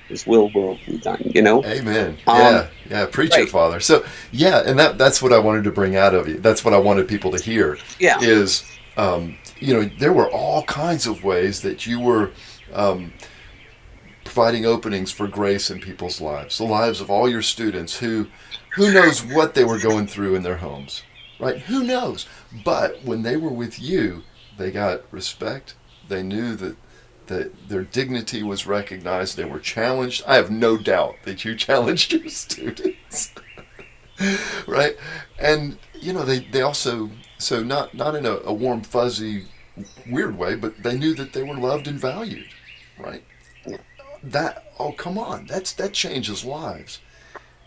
His will be done, you know? Amen. Yeah. Preach it, Father. So, yeah, and that's what I wanted to bring out of you. That's what I wanted people to hear. Yeah. Is, there were all kinds of ways that you were providing openings for grace in people's lives, the lives of all your students who knows what they were going through in their homes, right? Who knows? But when they were with you, they got respect. They knew that their dignity was recognized. They were challenged. I have no doubt that you challenged your students, right? And they also, so not in a warm, fuzzy, weird way, but they knew that they were loved and valued, right? Come on, that changes lives.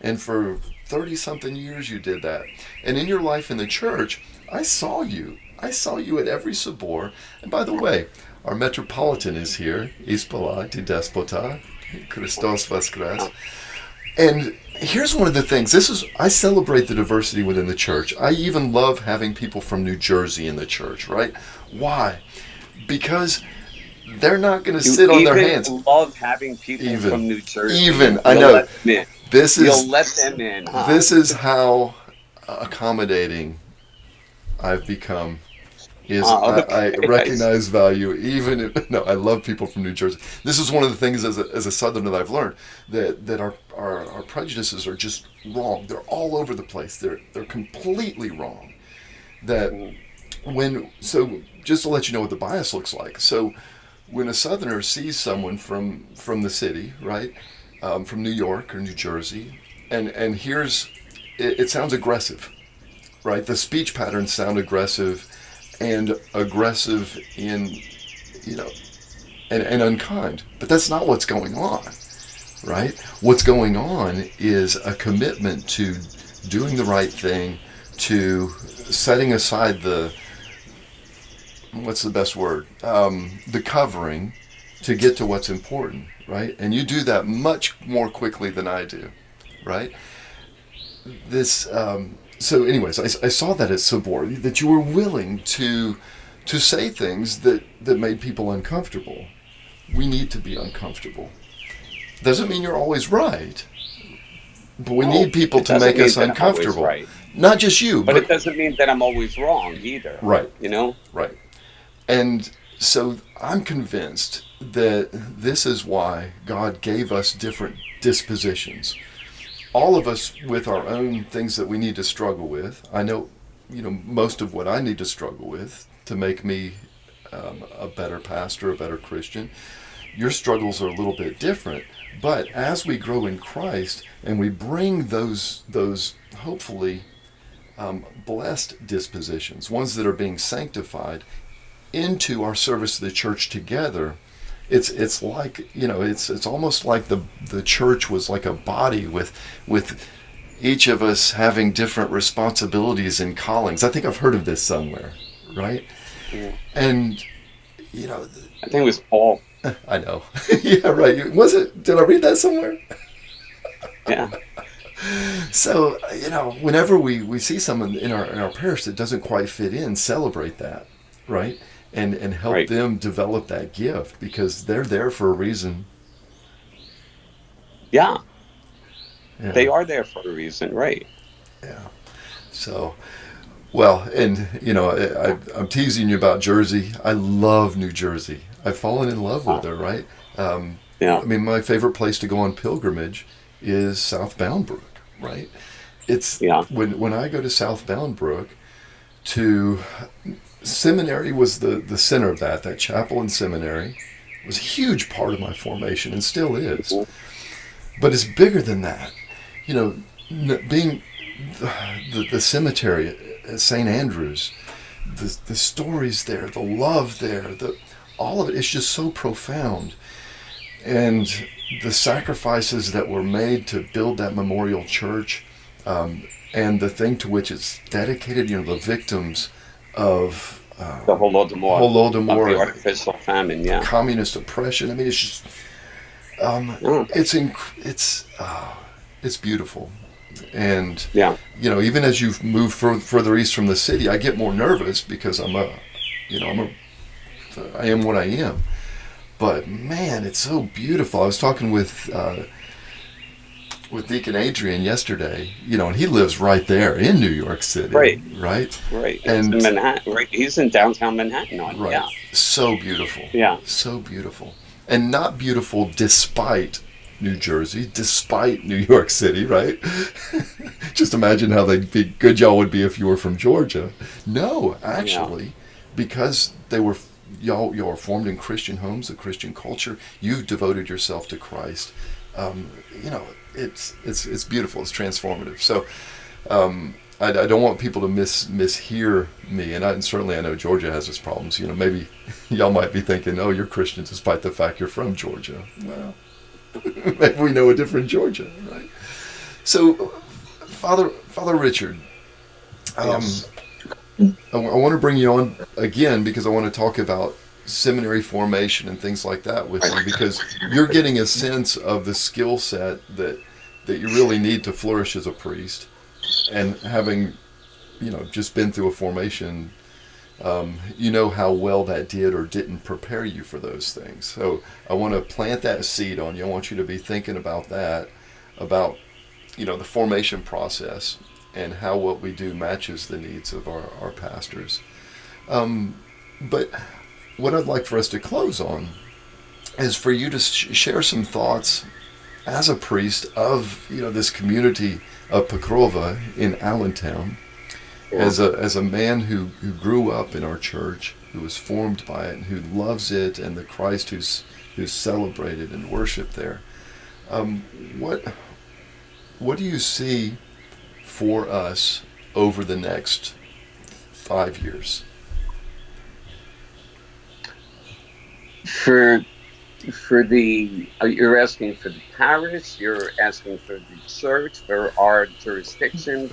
And for 30-something years you did that. And in your life in the church, I saw you at every sabor. And by the way, our Metropolitan is here. Ispala ti despota, Christos Voskres. And here's one of the things. I celebrate the diversity within the church. I even love having people from New Jersey in the church, right? Why? Because they're not going to sit on their hands. You love having people from New Jersey. I know. You'll let them in. Huh? This is how accommodating I've become. I recognize value, I love people from New Jersey. This is one of the things as a Southerner that I've learned, that our prejudices are just wrong. They're all over the place. They're completely wrong. So just to let you know what the bias looks like. So when a Southerner sees someone from the city, right, from New York or New Jersey, and hears it sounds aggressive, right? The speech patterns sound aggressive. And aggressive and unkind. But that's not what's going on, right? What's going on is a commitment to doing the right thing, to setting aside what's the best word? The covering to get to what's important, right? And you do that much more quickly than I do, right? So anyways, I saw that at Sabor, that you were willing to say things that made people uncomfortable. We need to be uncomfortable. Doesn't mean you're always right, but we need people to make us uncomfortable. Right. Not just you. But it doesn't mean that I'm always wrong either. Right. Right. And so I'm convinced that this is why God gave us different dispositions. All of us with our own things that we need to struggle with. I know, most of what I need to struggle with to make me a better pastor, a better Christian. Your struggles are a little bit different, but as we grow in Christ and we bring those hopefully blessed dispositions, ones that are being sanctified, into our service to the church together, it's like, it's almost like the church was like a body with each of us having different responsibilities and callings. I think I've heard of this somewhere, right? Yeah. And I think it was Paul. I know. Yeah, right. Was it? Did I read that somewhere? Yeah. So, whenever we see someone in our parish that doesn't quite fit in, celebrate that, right? And help them develop that gift, because they're there for a reason. Yeah. They are there for a reason, right? Yeah. So, well, and I'm teasing you about Jersey. I love New Jersey. I've fallen in love with her, right? Yeah. I mean, my favorite place to go on pilgrimage is South Bound Brook, right? It's when I go to South Bound Brook, to seminary was the center of that chapel and seminary was a huge part of my formation and still is. But it's bigger than that. You know, being the cemetery at St. Andrews, the stories there, the love there, all of it is just so profound. And the sacrifices that were made to build that memorial church, and the thing to which it's dedicated, you know, the victims of the Holodomor, of the artificial famine, communist oppression. I mean, it's just, it's beautiful. And you know, even as you've moved further east from the city, I get more nervous because I am what I am. But man, it's so beautiful. I was talking with Deacon Adrian yesterday, you know, and he lives right there in New York City, right. And in Manhattan, right? He's in downtown Manhattan, right? Yeah, so beautiful, so beautiful, and not beautiful despite New Jersey, despite New York City, right? Just imagine how good y'all would be if you were from Georgia. No, actually, because y'all are formed in Christian homes, a Christian culture. You've devoted yourself to Christ. You know, it's beautiful. It's transformative. So I don't want people to mishear me, and certainly I know Georgia has its problems. You know, maybe y'all might be thinking, "Oh, you're Christian despite the fact you're from Georgia." Well, maybe we know a different Georgia, right? So, Father Richard, Yes. I want to bring you on again because I want to talk about seminary formation and things like that with you, because you're getting a sense of the skill set that you really need to flourish as a priest, and having, you know, just been through a formation, you know how well that did or didn't prepare you for those things. So I want to plant that seed on you. I want you to be thinking about that, about, you know, the formation process and how what we do matches the needs of our pastors. But what I'd like for us to close on is for you to share some thoughts as a priest of, you know, this community of Pokrova in Allentown, as a man who grew up in our church, who was formed by it, and who loves it, and the Christ who's celebrated and worshipped there. What do you see for us over the next 5 years? You're asking for the parish, you're asking for the church, for our jurisdiction,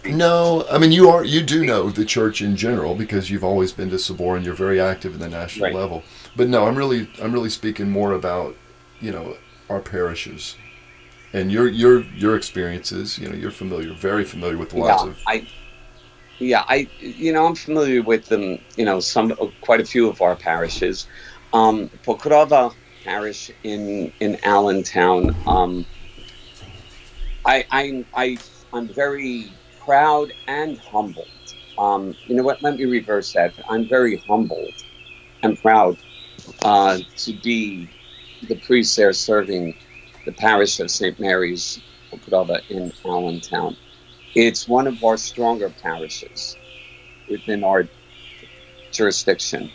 no, I mean, you do know the church in general because you've always been to Sabor and you're very active in the national level. But no, I'm really speaking more about, you know, our parishes and your experiences. You know, you're very familiar with lots of. I'm familiar with them. You know, quite a few of our parishes. Pokrova Parish in Allentown. I'm very proud and humbled. You know what? Let me reverse that. I'm very humbled and proud to be the priest there serving the parish of St. Mary's Pokrova in Allentown. It's one of our stronger parishes within our jurisdiction.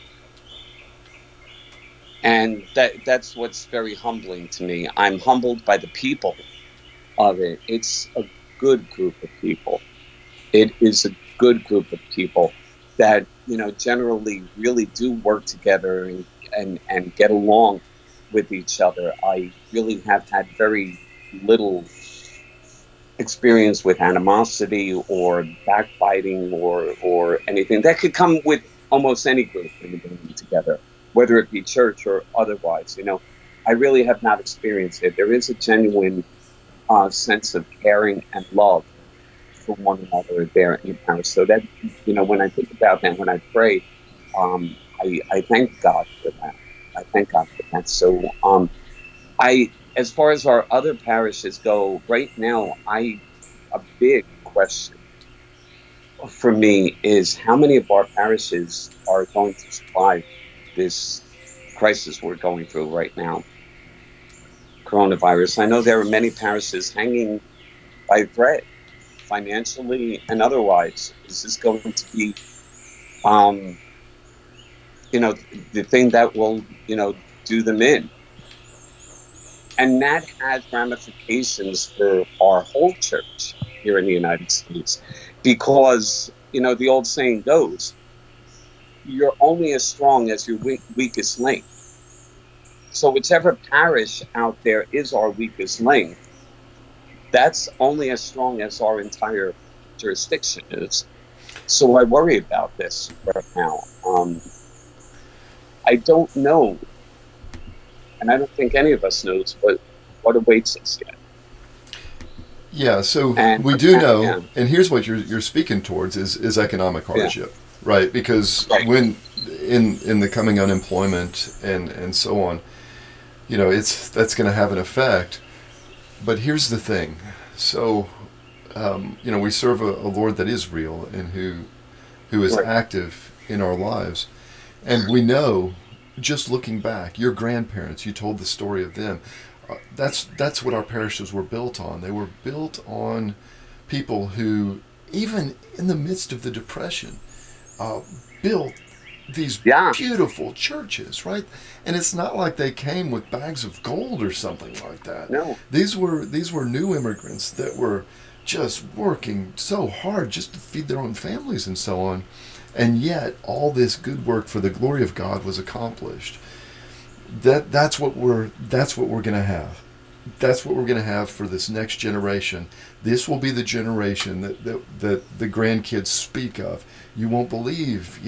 And that's what's very humbling to me. I'm humbled by the people of it. It's a good group of people. It is a good group of people that, you know, generally really do work together and get along with each other. I really have had very little experience with animosity or backbiting or anything that could come with almost any group when you're getting together, whether it be church or otherwise. You know, I really have not experienced it. There is a genuine sense of caring and love for one another there in Paris. So that, you know, when I think about that, when I pray, I thank God for that. I thank God for that. So as far as our other parishes go, right now, a big question for me is how many of our parishes are going to survive this crisis we're going through right now, coronavirus. I know there are many parishes hanging by a thread financially and otherwise? Is this going to be, um, the thing that will, do them in? And that has ramifications for our whole church here in the United States, because, the old saying goes, you're only as strong as your weakest link. So whichever parish out there is our weakest link, that's only as strong as our entire jurisdiction is. So I worry about this right now. I don't know, and I don't think any of us knows what awaits us yet. Yeah, so And we do know, yeah. and here's what you're speaking towards is economic hardship, right? Because Right. when in the coming unemployment and so on, that's going to have an effect. But here's the thing. So, we serve a Lord that is real and who is Right. active in our lives. And we know, just looking back, your grandparents, you told the story of them. That's what our parishes were built on. They were built on people who, even in the midst of the Depression, built these Yeah. beautiful churches, right? And it's not like they came with bags of gold or something like that. No. These were new immigrants that were just working so hard just to feed their own families and so on. And yet all this good work for the glory of God was accomplished. That's what we're going to have. That's what we're going to have for this next generation. This will be the generation that the grandkids speak of. You won't believe,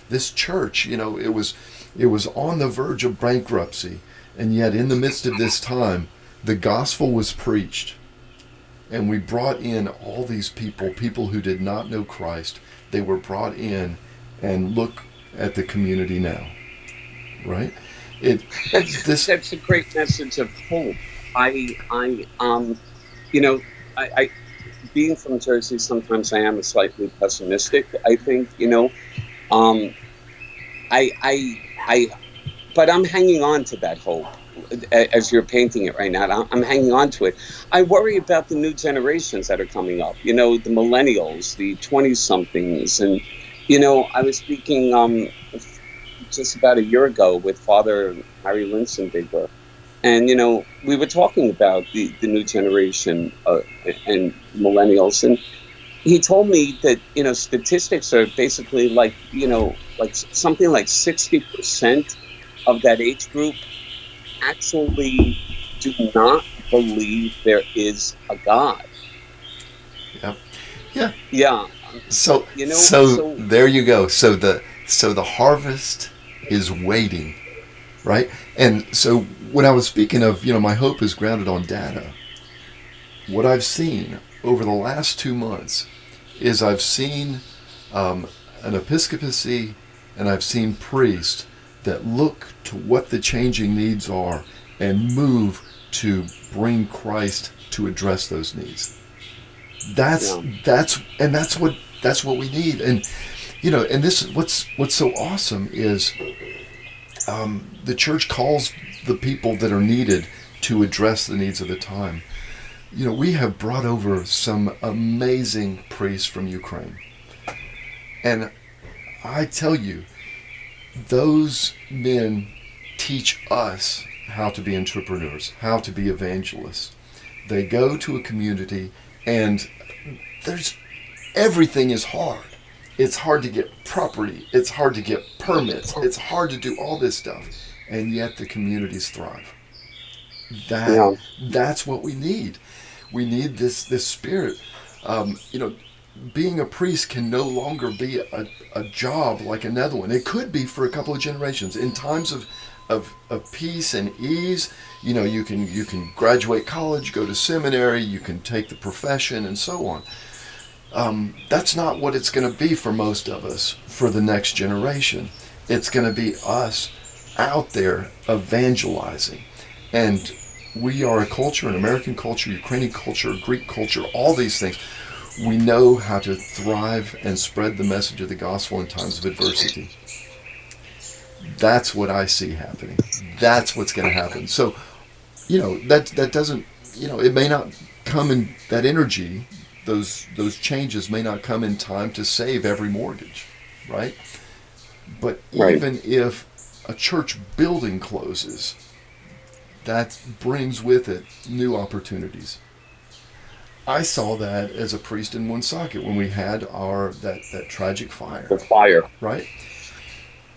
this church, it was on the verge of bankruptcy, and yet in the midst of this time, the gospel was preached, and we brought in all these people who did not know Christ. They were brought in, and look at the community now, right? That's a great message of hope. I being from Jersey, sometimes I am slightly pessimistic. I think, but I'm hanging on to that hope as you're painting it right now. I'm hanging on to it. I worry about the new generations that are coming up, the millennials, the 20-somethings. And, I was speaking just about a year ago with Father Harry Linsendigler. And, we were talking about the new generation and millennials. And he told me that, statistics are basically like something like 60% of that age group actually do not believe there is a God. Yep. Yeah. Yeah. So there you go. So the harvest is waiting, right? And so when I was speaking of, my hope is grounded on data. What I've seen over the last 2 months is I've seen an episcopacy and I've seen priests that look to what the changing needs are and move to bring Christ to address those needs. That's what we need. And and this what's so awesome is the church calls the people that are needed to address the needs of the time. We have brought over some amazing priests from Ukraine. And I tell you, those men teach us how to be entrepreneurs, how to be evangelists. They go to a community and everything is hard. It's hard to get property. It's hard to get permits. It's hard to do all this stuff. And yet the communities thrive. That's what we need. We need this spirit. Being a priest can no longer be a job like another one. It could be for a couple of generations. In times of peace and ease, you can graduate college, go to seminary, you can take the profession and so on. That's not what it's going to be for most of us for the next generation. It's going to be us out there evangelizing. And we are a culture, an American culture, Ukrainian culture, Greek culture, all these things. We know how to thrive and spread the message of the gospel in times of adversity. That's what I see happening. That's what's going to happen. So, that doesn't, it may not come in that energy those changes may not come in time to save every mortgage, right? But Right. even if a church building closes, that brings with it new opportunities. I saw that as a priest in Woonsocket when we had that tragic fire, The fire. right?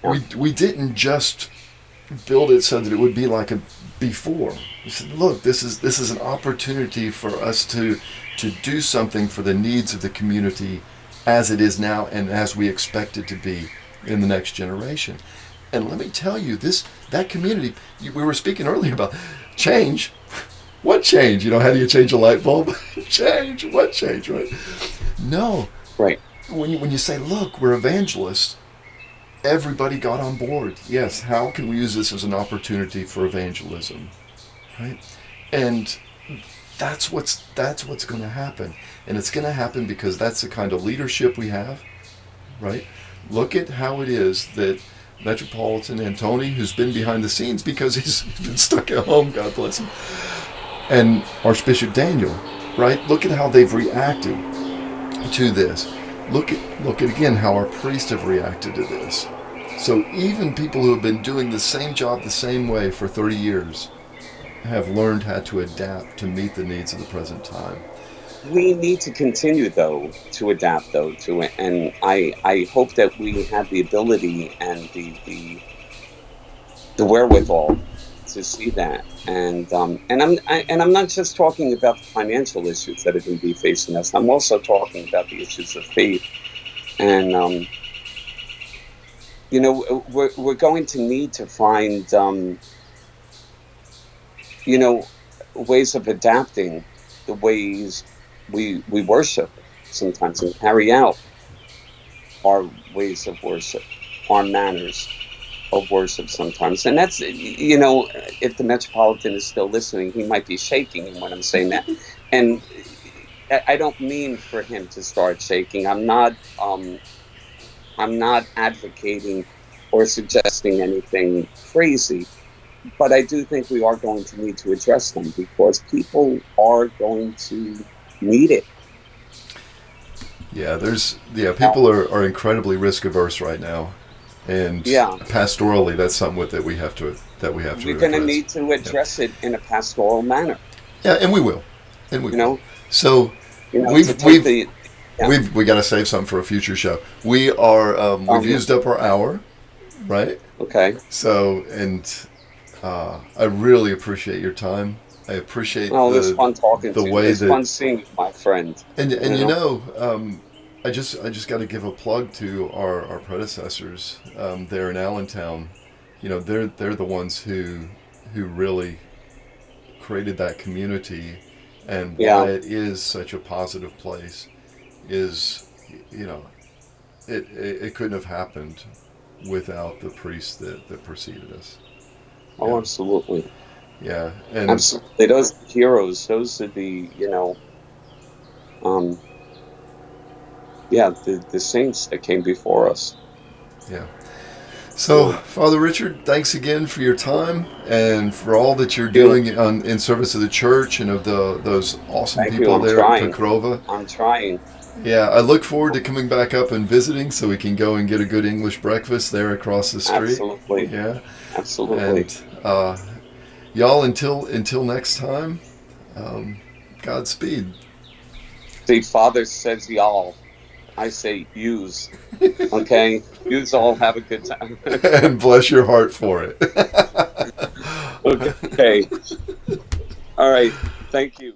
Yeah. We didn't just build it so that it would be like a before. We said, look, this is an opportunity for us to do something for the needs of the community as it is now and as we expect it to be in the next generation. And let me tell you, that community, we were speaking earlier about change. What change? How do you change a light bulb? Change. What change, right? No. Right. When you say, look, we're evangelists, everybody got on board. Yes, how can we use this as an opportunity for evangelism? Right? And that's what's going to happen. And it's going to happen because that's the kind of leadership we have, right? Look at how it is that Metropolitan Antoni, who's been behind the scenes because he's been stuck at home, God bless him, and Archbishop Daniel, right? Look at how they've reacted to this. Look at again how our priests have reacted to this. So even people who have been doing the same job the same way for 30 years have learned how to adapt to meet the needs of the present time. We need to continue, though, to adapt, to it, and I hope that we have the ability and the wherewithal to see that, and I'm not just talking about the financial issues that are going to be facing us. I'm also talking about the issues of faith, and we're going to need to find ways of adapting the ways we worship sometimes and carry out our ways of worship, our manners of worship sometimes. And that's, if the Metropolitan is still listening, he might be shaking when I'm saying that. And I don't mean for him to start shaking. I'm not advocating or suggesting anything crazy, but I do think we are going to need to address them because people are going to need it. Yeah, people are incredibly risk averse right now, and pastorally, that's something that we have to We're going to need to address it in a pastoral manner. Yeah, and we will, So we got to save something for a future show. We've used up our hour, right? Okay. So I really appreciate your time. I appreciate it was fun talking to you. It's fun seeing you, my friend. And I just got to give a plug to our predecessors there in Allentown. They're the ones who really created that community, and why it is such a positive place is it couldn't have happened without the priests that preceded us. Oh, absolutely. Yeah, and absolutely, those are heroes. Those are the the saints that came before us. Yeah. So, Father Richard, thanks again for your time and for all that you're doing in service of the church and of those awesome people there at Pokrova. I'm trying. Yeah, I look forward to coming back up and visiting so we can go and get a good English breakfast there across the street. Absolutely. Yeah. Absolutely. And y'all, until next time, Godspeed. See, Father says y'all. I say use. Okay? Use all. Have a good time. And bless your heart for it. Okay. All right. Thank you.